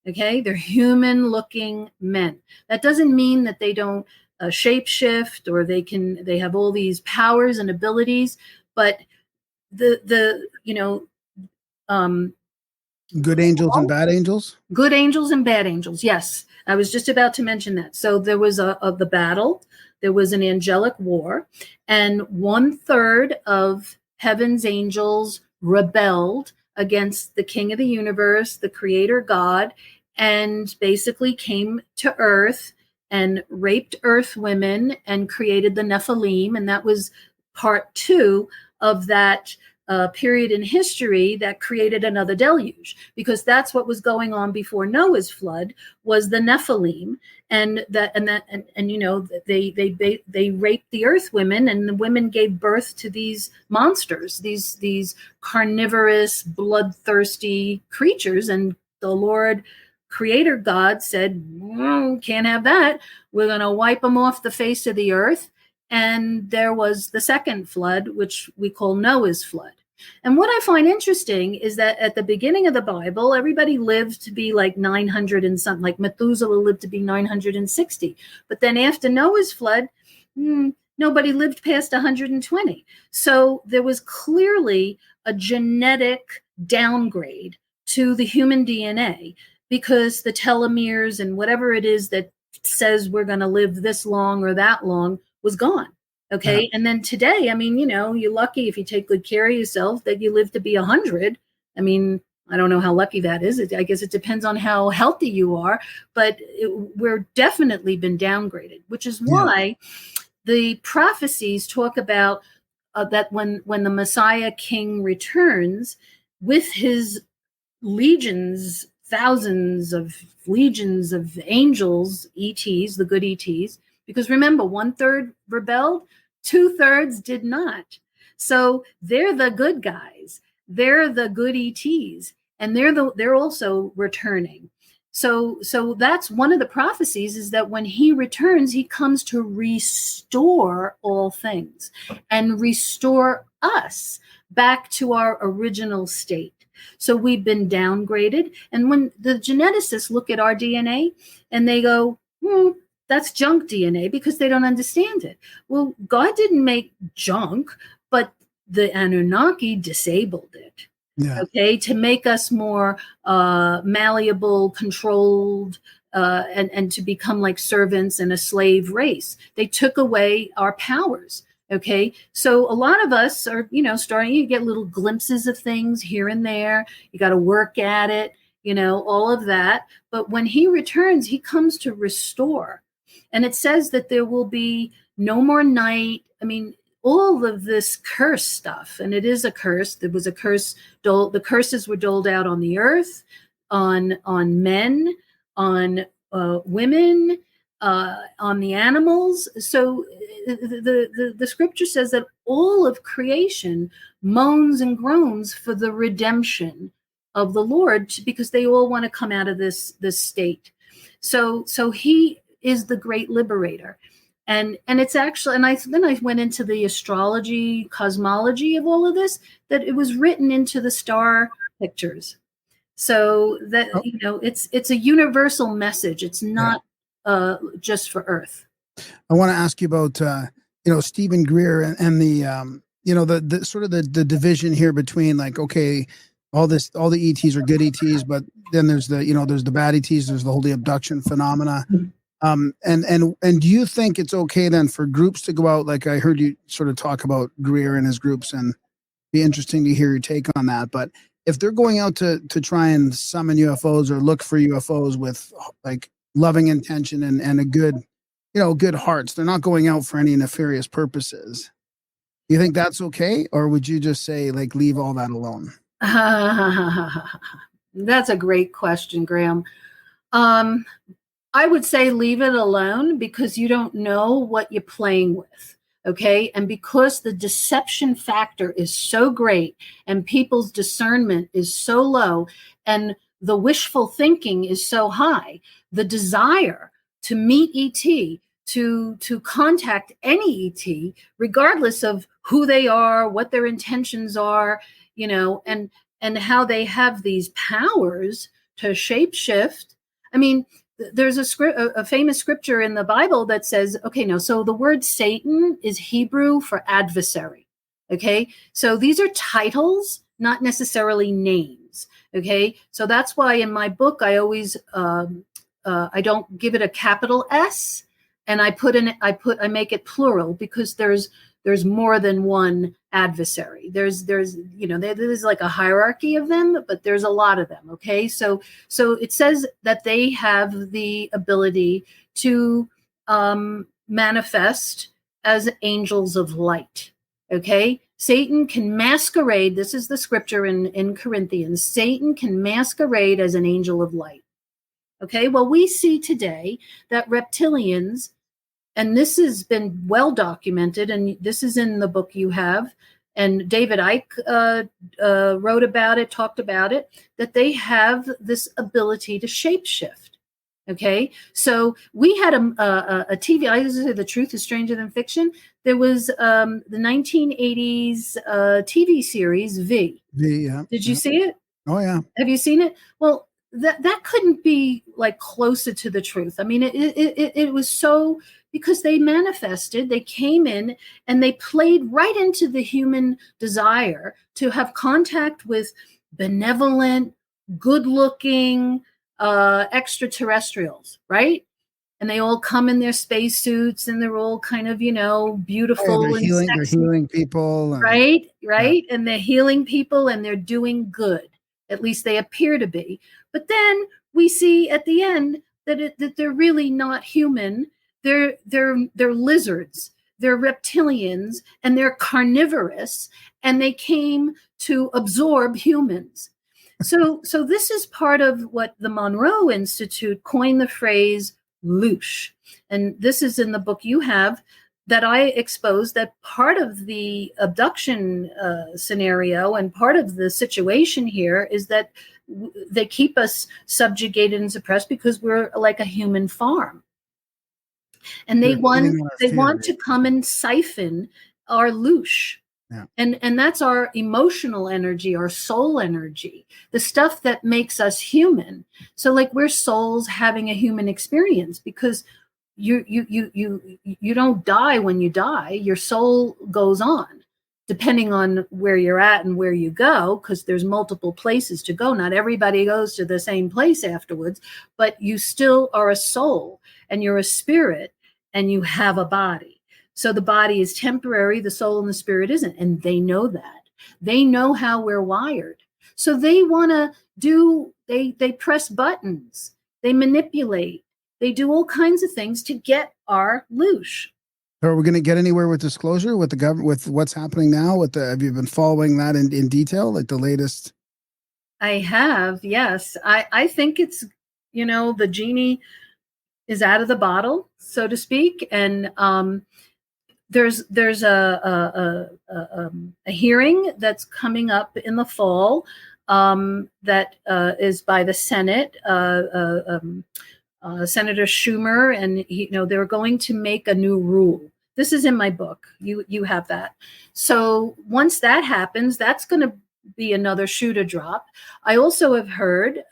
Speaker 6: Okay, they're human-looking men. That doesn't mean that they don't shapeshift or they have all these powers and abilities, but
Speaker 5: Good angels and bad angels.
Speaker 6: Good angels and bad angels. Yes, I was just about to mention that. So there was the battle. There was an angelic war, and 1/3 of heaven's angels rebelled against the king of the universe, the creator God, and basically came to earth and raped earth women and created the Nephilim. And that was part 2 of that period in history that created another deluge, because that's what was going on before Noah's flood, was the Nephilim, and they raped the earth women, and the women gave birth to these monsters, these carnivorous, bloodthirsty creatures. And the Lord creator God said, can't have that. We're going to wipe them off the face of the earth. And there was the second flood, which we call Noah's flood. And what I find interesting is that at the beginning of the Bible, everybody lived to be like 900 and something, like Methuselah lived to be 960. But then after Noah's flood, nobody lived past 120. So there was clearly a genetic downgrade to the human DNA, because the telomeres and whatever it is that says we're going to live this long or that long was gone. Okay. Yeah. And then today, I mean, you're lucky if you take good care of yourself that you live to be 100. I mean, I don't know how lucky that is. I guess it depends on how healthy you are, but we're definitely been downgraded, which is why the prophecies talk about that when the Messiah King returns with his legions, thousands of legions of angels, ETs, the good ETs, because remember, 1/3 rebelled, 2/3 did not. So they're the good guys. They're the good ETs, and they're also returning. So that's one of the prophecies, is that when he returns, he comes to restore all things and restore us back to our original state. So we've been downgraded. And when the geneticists look at our DNA and they go, that's junk DNA, because they don't understand it. Well, God didn't make junk, but the Anunnaki disabled it. Yeah. Okay, to make us more malleable, controlled, and to become like servants and a slave race. They took away our powers. Okay, so a lot of us are, starting to get little glimpses of things here and there. You got to work at it, all of that. But when he returns, he comes to restore. And it says that there will be no more night. I mean, all of this curse stuff, and it is a curse. There was a curse. The curses were doled out on the earth, on men, on women, on the animals. So the scripture says that all of creation moans and groans for the redemption of the Lord, because they all want to come out of this state. So he is the great liberator. And it's actually, and then I went into the astrology, cosmology of all of this, that it was written into the star pictures. So that, it's a universal message. It's not just for Earth.
Speaker 5: I want to ask you about, Stephen Greer and the, the sort of the division here between like, okay, all the ETs are good ETs, but then there's there's the bad ETs, there's the abduction phenomena. And do you think it's okay then for groups to go out? Like I heard you sort of talk about Greer and his groups, and be interesting to hear your take on that. But if they're going out to try and summon UFOs or look for UFOs with like loving intention and a good, good hearts, they're not going out for any nefarious purposes. Do you think that's okay? Or would you just say like, leave all that alone?
Speaker 6: That's a great question, Graham. I would say leave it alone, because you don't know what you're playing with. Okay. And because the deception factor is so great and people's discernment is so low and the wishful thinking is so high, the desire to meet ET, to contact any ET, regardless of who they are, what their intentions are, and how they have these powers to shapeshift. I mean, there's a famous scripture in the Bible that says, so the word Satan is Hebrew for adversary. Okay. So these are titles, not necessarily names. Okay. So that's why in my book, I always, I don't give it a capital S, and I make it plural, because there's more than one adversary. There's like a hierarchy of them, but there's a lot of them. Okay. So it says that they have the ability to manifest as angels of light. Okay. Satan can masquerade. This is the scripture in Corinthians. Satan can masquerade as an angel of light. Okay. Well, we see today that reptilians, and this has been well documented, and this is in the book you have, and David Icke wrote about it, talked about it, that they have this ability to shapeshift. Okay, so we had a TV. I used to say the truth is stranger than fiction. There was the 1980s TV series V.
Speaker 5: Yeah.
Speaker 6: Did you see it?
Speaker 5: Oh yeah.
Speaker 6: Have you seen it? Well, that couldn't be like closer to the truth. I mean, it was so, because they manifested, they came in and they played right into the human desire to have contact with benevolent, good-looking extraterrestrials, right? And they all come in their spacesuits, and they're all kind of, beautiful.
Speaker 5: They're healing people.
Speaker 6: Right. Yeah. And they're healing people, and they're doing good. At least they appear to be. But then we see at the end that they're really not human. They're lizards, they're reptilians, and they're carnivorous, and they came to absorb humans. So this is part of what the Monroe Institute coined the phrase Loosh. And this is in the book you have, that I exposed that part of the abduction scenario and part of the situation here is that they keep us subjugated and suppressed because we're like a human farm. And they want to come and siphon our loosh. Yeah. And that's our emotional energy, our soul energy, the stuff that makes us human. So like we're souls having a human experience, because you don't die when you die. Your soul goes on. depending on where you're at and where you go, because there's multiple places to go. Not everybody goes to the same place afterwards, but you still are a soul and you're a spirit and you have a body. So the body is temporary, the soul and the spirit isn't. And they know that. They know how we're wired. So they want to they press buttons, they manipulate, they do all kinds of things to get our loosh.
Speaker 5: So are we going to get anywhere with disclosure with the government, with what's happening now? Have you been following that in detail, like the latest?
Speaker 6: I have, yes. I think it's, the genie is out of the bottle, so to speak. And there's a hearing that's coming up in the fall that is by the Senate, Senator Schumer, and they're going to make a new rule. This is in my book. You have that. So once that happens, that's going to be another shoe to drop. I also have heard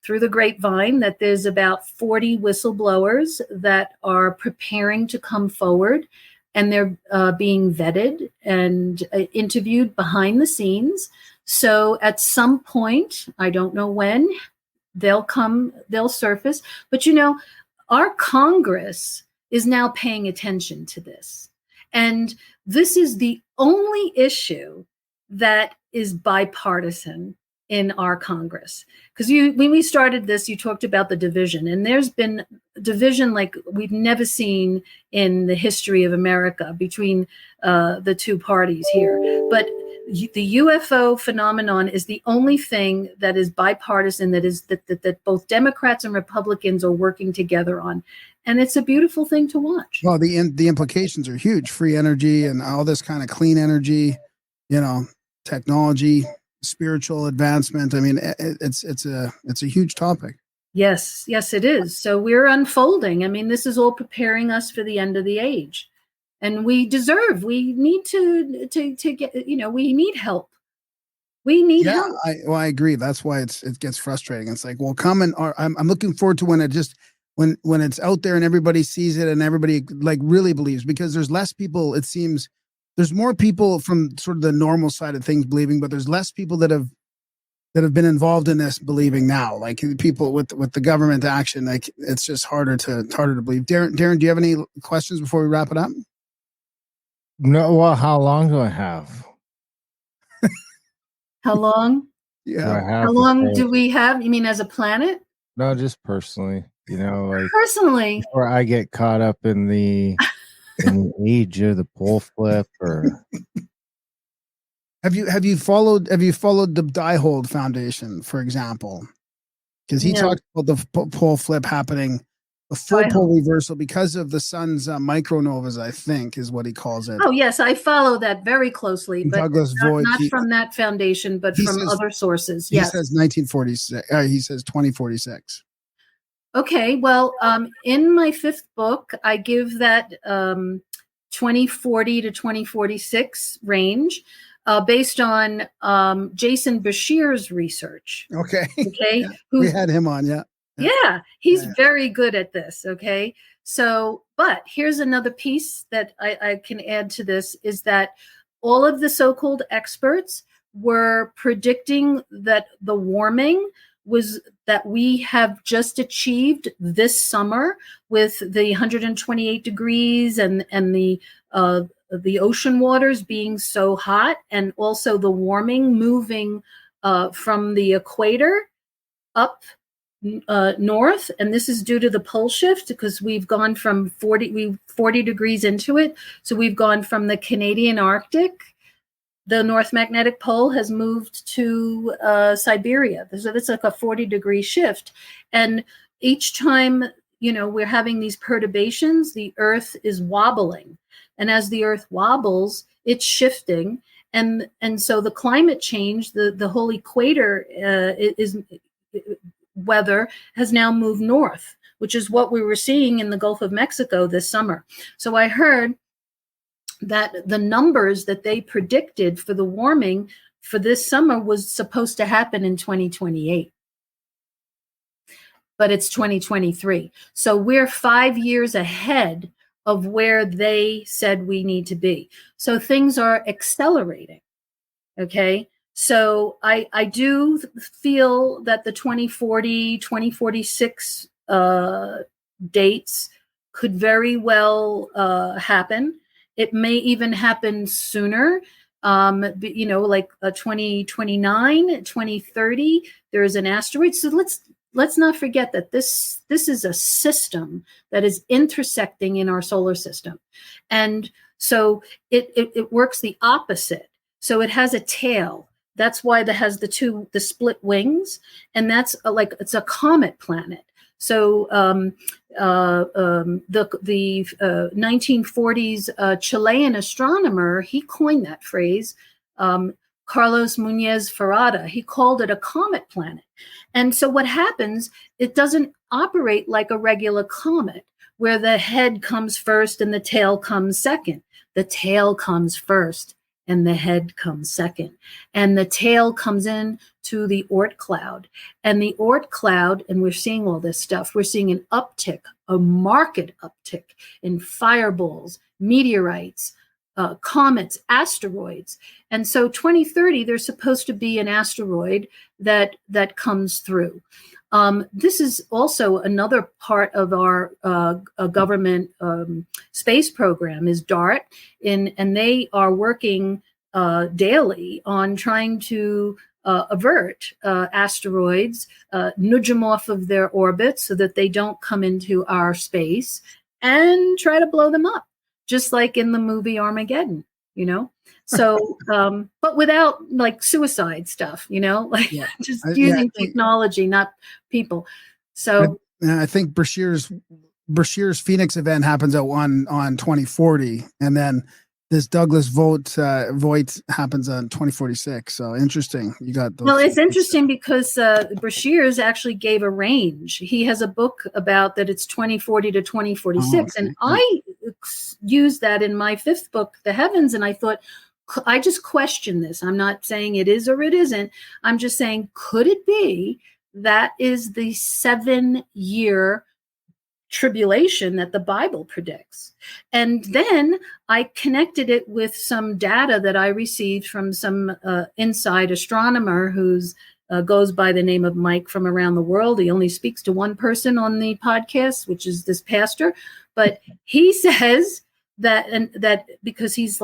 Speaker 6: through the grapevine that there's about 40 whistleblowers that are preparing to come forward, and they're being vetted and interviewed behind the scenes. So at some point, I don't know when, they'll surface. But our Congress is now paying attention to this. And this is the only issue that is bipartisan in our Congress. Because when we started this, you talked about the division, and there's been division like we've never seen in the history of America between the two parties here. But the UFO phenomenon is the only thing that is bipartisan, that both Democrats and Republicans are working together on. And it's a beautiful thing to watch.
Speaker 5: Well, the implications are huge. Free energy and all this kind of clean energy, technology, spiritual advancement. I mean, it's a huge topic.
Speaker 6: Yes, it is. So we're unfolding. I mean, this is all preparing us for the end of the age. And we need to get, we need help. We need help.
Speaker 5: I agree. That's why it gets frustrating. It's like, well, I'm looking forward to when it's out there and everybody sees it and everybody like really believes, because there's less people. It seems there's more people from sort of the normal side of things believing, but there's less people that have been involved in this believing now. Like people with the government action, like it's just harder to believe. Darren, do you have any questions before we wrap it up?
Speaker 4: No. Well, how long do I have?
Speaker 6: How long?
Speaker 5: Yeah.
Speaker 6: How long do we have? You mean as a planet?
Speaker 4: No, just personally. Like
Speaker 6: personally,
Speaker 4: before I get caught up in the age of the pole flip, or
Speaker 5: have you followed the Diehold Foundation, for example? Because he talked about the pole flip happening, a full pole reversal because of the sun's micronovas, I think is what he calls it.
Speaker 6: Oh yes, I follow that very closely, but
Speaker 5: Douglas Voigt,
Speaker 6: not from that foundation, but from other sources.
Speaker 5: He says 1946. He says 2046.
Speaker 6: Okay, well, in my 5th book, I give that 2040 to 2046 range based on Jason Bashir's research.
Speaker 5: Okay.
Speaker 6: Yeah.
Speaker 5: We had him on, yeah.
Speaker 6: Yeah, he's very good at this, okay? So, but here's another piece that I can add to this, is that all of the so-called experts were predicting that the warming that we have just achieved this summer with the 128 degrees and the ocean waters being so hot, and also the warming moving from the equator up north. And this is due to the pole shift, because we've gone from 40 degrees into it. So we've gone from the Canadian Arctic. The North Magnetic Pole has moved to Siberia. So that's like a 40-degree shift. And each time, we're having these perturbations, the Earth is wobbling. And as the Earth wobbles, it's shifting. And so the climate change, the whole equator weather has now moved north, which is what we were seeing in the Gulf of Mexico this summer. So I heard that the numbers that they predicted for the warming for this summer was supposed to happen in 2028. But it's 2023. So we're 5 years ahead of where they said we need to be. So things are accelerating. Okay. So I do feel that the 2040, 2046 dates could very well happen. It may even happen sooner. Like 2029, 2030, there is an asteroid. So let's not forget that this is a system that is intersecting in our solar system. And so it works the opposite. So it has a tail. That's why it has the split wings, and that's it's a comet planet. So the 1940s Chilean astronomer, he coined that phrase, Carlos Muñoz Ferrada. He called it a comet planet. And so what happens, it doesn't operate like a regular comet where the head comes first and the tail comes second. The tail comes first and the head comes second. And the tail comes in to the Oort cloud. And the Oort cloud, and we're seeing all this stuff, we're seeing an uptick, a marked uptick in fireballs, meteorites, comets, asteroids. And so 2030, there's supposed to be an asteroid that comes through. This is also another part of our government space program is DART, and they are working daily on trying to avert asteroids, nudge them off of their orbit so that they don't come into our space, and try to blow them up, just like in the movie Armageddon, So, but without like suicide stuff, just using technology, not people. So
Speaker 5: I think Bashir's Phoenix event happens on 2040, and then this Douglas Voigt happens on 2046. So interesting. You got those.
Speaker 6: Well, it's interesting because Bashir's actually gave a range. He has a book about that it's 2040 to 2046, and I used that in my fifth book, The Heavens, and I thought, I just question this. I'm not saying it is or it isn't. I'm just saying, could it be that is the 7-year tribulation that the Bible predicts? And then I connected it with some data that I received from some inside astronomer who's goes by the name of Mike from around the world. He only speaks to one person on the podcast, which is this pastor. But he says that because he's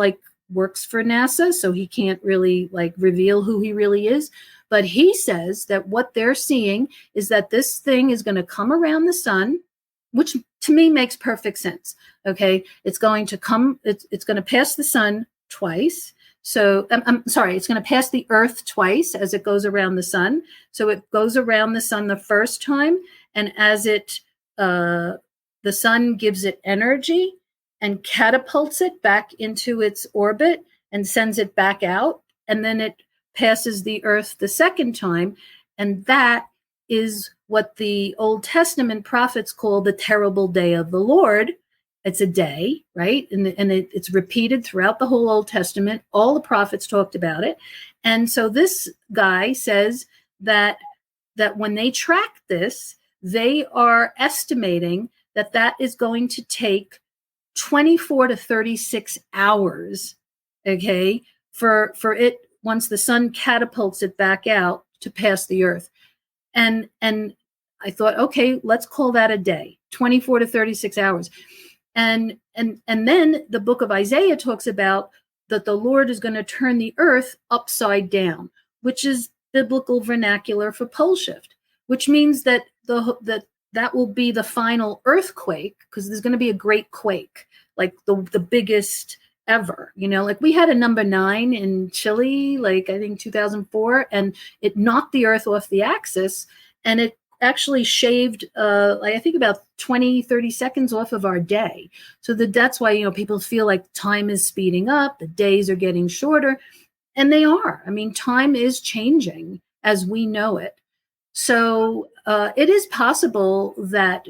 Speaker 6: works for NASA, so he can't really reveal who he really is. But he says that what they're seeing is that this thing is going to come around the sun, which to me makes perfect sense. Okay, it's going to come. It's going to pass the sun twice. So I'm sorry, it's going to pass the Earth twice as it goes around the sun. So it goes around the sun the first time, and as the sun gives it energy and catapults it back into its orbit and sends it back out. And then it passes the Earth the second time. And that is what the Old Testament prophets call the terrible day of the Lord. It's a day, right? And it's repeated throughout the whole Old Testament. All the prophets talked about it. And so this guy says that when they track this, they are estimating that is going to take 24 to 36 hours, okay, for it, once the sun catapults it back out, to pass the Earth. And I thought, okay, let's call that a day, 24 to 36 hours. And then the book of Isaiah talks about that the Lord is going to turn the earth upside down, which is biblical vernacular for pole shift, which means that that will be the final earthquake, because there's going to be a great quake, like the biggest ever. We had a number 9 in Chile, I think 2004, and it knocked the earth off the axis, and it actually shaved I think about 20-30 seconds off of our day. So that's why people feel like time is speeding up, the days are getting shorter, and they are. I mean, time is changing as we know it. So it is possible that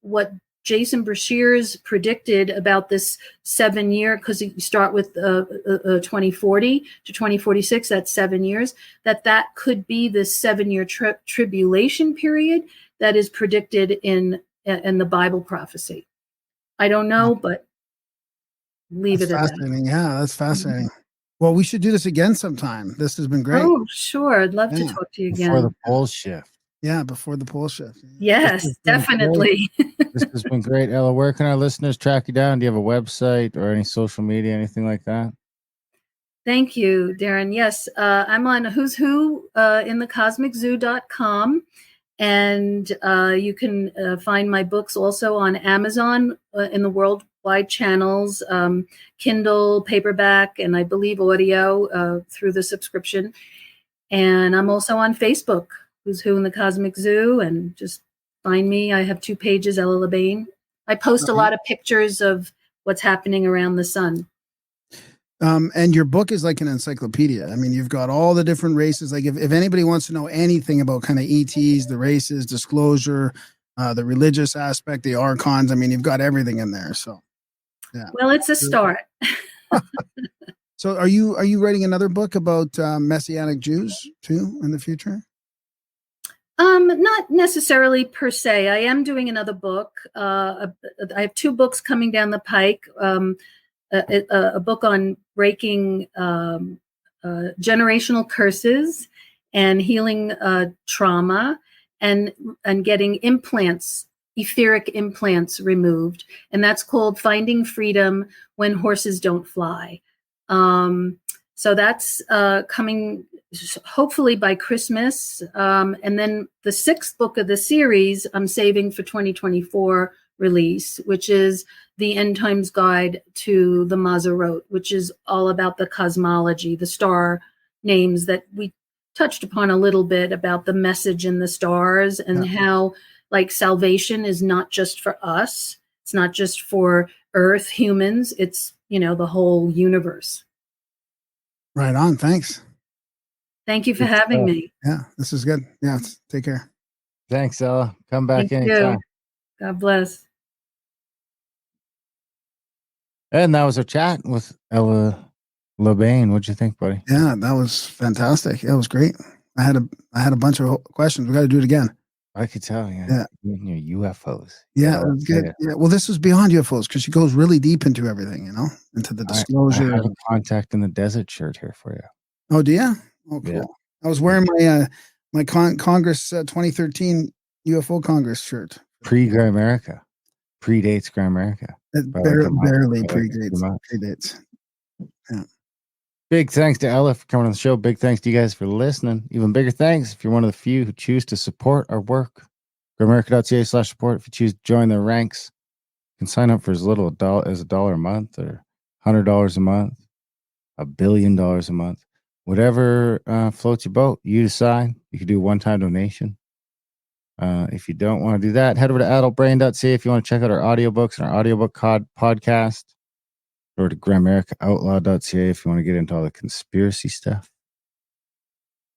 Speaker 6: what Jason Breshears predicted about this 7-year, because you start with 2040 to 2046, that's 7 years, that could be the 7-year tribulation period that is predicted in the Bible prophecy. I don't know, but leave
Speaker 5: That's
Speaker 6: it at that.
Speaker 5: fascinating. Yeah, that's fascinating. Well, we should do this again sometime. This has been great.
Speaker 6: Oh, sure. I'd love to
Speaker 5: Yeah.
Speaker 6: talk to you
Speaker 4: Before the
Speaker 6: again.
Speaker 4: pole shift.
Speaker 5: Yeah, before the pole shift.
Speaker 6: Yes,
Speaker 4: This has been
Speaker 6: definitely.
Speaker 4: This has been great. Ella, where can our listeners track you down? Do you have a website or any social media, anything like that?
Speaker 6: Thank you, Darren. Yes, I'm on Who's Who in the CosmicZoo.com. And you can find my books also on Amazon in the worldwide channels, Kindle, paperback, and I believe audio through the subscription. And I'm also on Facebook, Who's Who in the Cosmic Zoo, and just find me. I have 2 pages, Ella LeBain. I post a lot of pictures of what's happening around the sun.
Speaker 5: And your book is like an encyclopedia. I mean, you've got all the different races. Like if anybody wants to know anything about kind of ETs, the races, disclosure, the religious aspect, the archons, I mean, you've got everything in there. So, yeah.
Speaker 6: Well, it's a start.
Speaker 5: So are you writing another book about Messianic Jews too in the future?
Speaker 6: Not necessarily per se. I am doing another book. I have 2 books coming down the pike. A book on breaking generational curses and healing trauma, and getting implants, etheric implants removed, and that's called Finding Freedom When Horses Don't Fly. So that's coming hopefully by Christmas, and then the 6th book of the series I'm saving for 2024 release, which is the End Times Guide to the Mazarot, which is all about the cosmology, the star names that we touched upon a little bit about the message in the stars, and how like salvation is not just for us. It's not just for Earth humans. It's, the whole universe.
Speaker 5: Right on. Thanks.
Speaker 6: Thank you for having me.
Speaker 5: Yeah, this is good. Yeah, take care.
Speaker 4: Thanks, Ella. Come back
Speaker 6: Thank
Speaker 4: anytime.
Speaker 6: you. God bless.
Speaker 4: And that was our chat with Ella LeBain. What'd you think, buddy?
Speaker 5: Yeah, that was fantastic. That was great. I had a bunch of questions. We got to do it again.
Speaker 4: I could tell.
Speaker 5: Yeah.
Speaker 4: Your UFOs.
Speaker 5: Yeah, it was good. Yeah. Well, this was beyond UFOs because she goes really deep into everything, into the disclosure.
Speaker 4: I have a contact in the desert shirt here for you.
Speaker 5: Oh, do you? Oh, cool.
Speaker 4: Yeah.
Speaker 5: I was wearing my Congress 2013 UFO Congress shirt.
Speaker 4: Pre-Grimerica. Predates Grimerica.
Speaker 5: It barely predates. Yeah.
Speaker 4: Big thanks to Ella for coming on the show. Big thanks to you guys for listening. Even bigger thanks if you're one of the few who choose to support our work. Grimerica.ca/support. If you choose to join their ranks, you can sign up for as little as $1 a month or $100 a month, $1 billion a month. Whatever floats your boat, you decide. You can do a one-time donation. If you don't want to do that, head over to adultbrain.ca if you want to check out our audiobooks and our audiobook podcast. Or to grammaricaoutlaw.ca if you want to get into all the conspiracy stuff.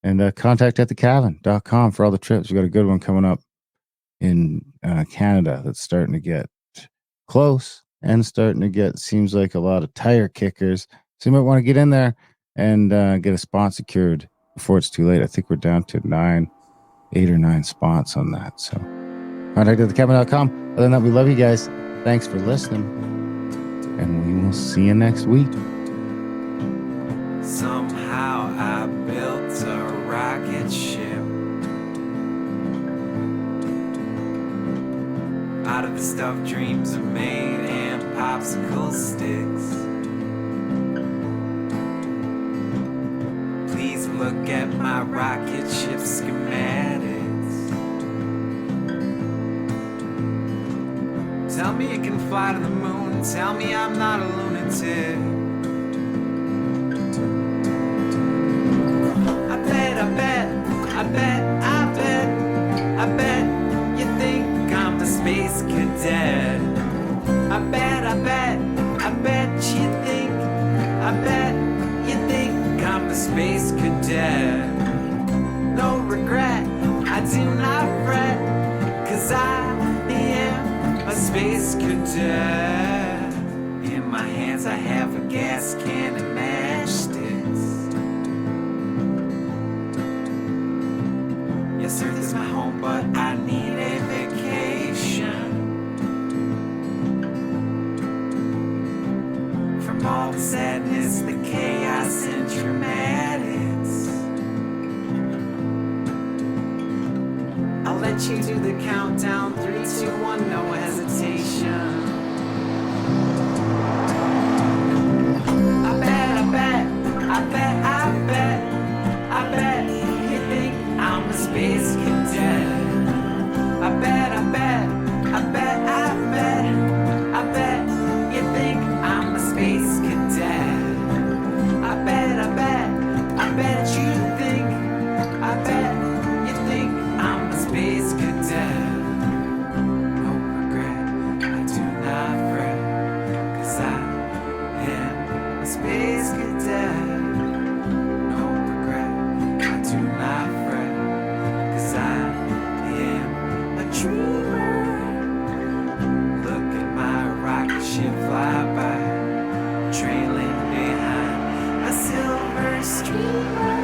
Speaker 4: And contact at thecavern.com for all the trips. We got a good one coming up in Canada that's starting to get close and starting to get, seems like a lot of tire kickers. So you might want to get in there and get a spot secured before it's too late. I think we're down to 8 or 9 spots on that. So contact at thecavern.com. Other than that, we love you guys. Thanks for listening. And we will see you next week.
Speaker 3: Somehow I built a rocket ship out of the stuff dreams are made and popsicle sticks. Please look at my rocket ship schematics. Tell me you can fly to the moon. Tell me I'm not a lunatic. I bet you think I'm a space cadet. I bet you think I'm a space cadet. No regret, I do not fret, 'cause I am a space cadet. In my hands I have a gas can and matchsticks. Yes, Earth is my home, but I need a vacation. all the sadness, the chaos and dramatics. I'll let you do the countdown, 3, 2, 1, no hesitation. I bet you think I'm a space cadet. I bet you think I'm a space cadet. I bet you think I'm a space cadet. No regret, I do not fret, 'cause I am a space cadet. No regret, I do not fret, 'cause I am a dreamer. Look at my rocket ship fly by, trailing behind a silver streamer.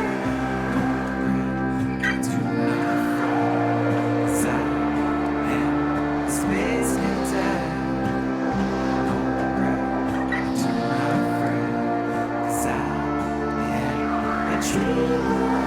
Speaker 3: No regret, I do not fret, 'cause I am a space cadet. No regret, I do not fret, 'cause I am a dreamer.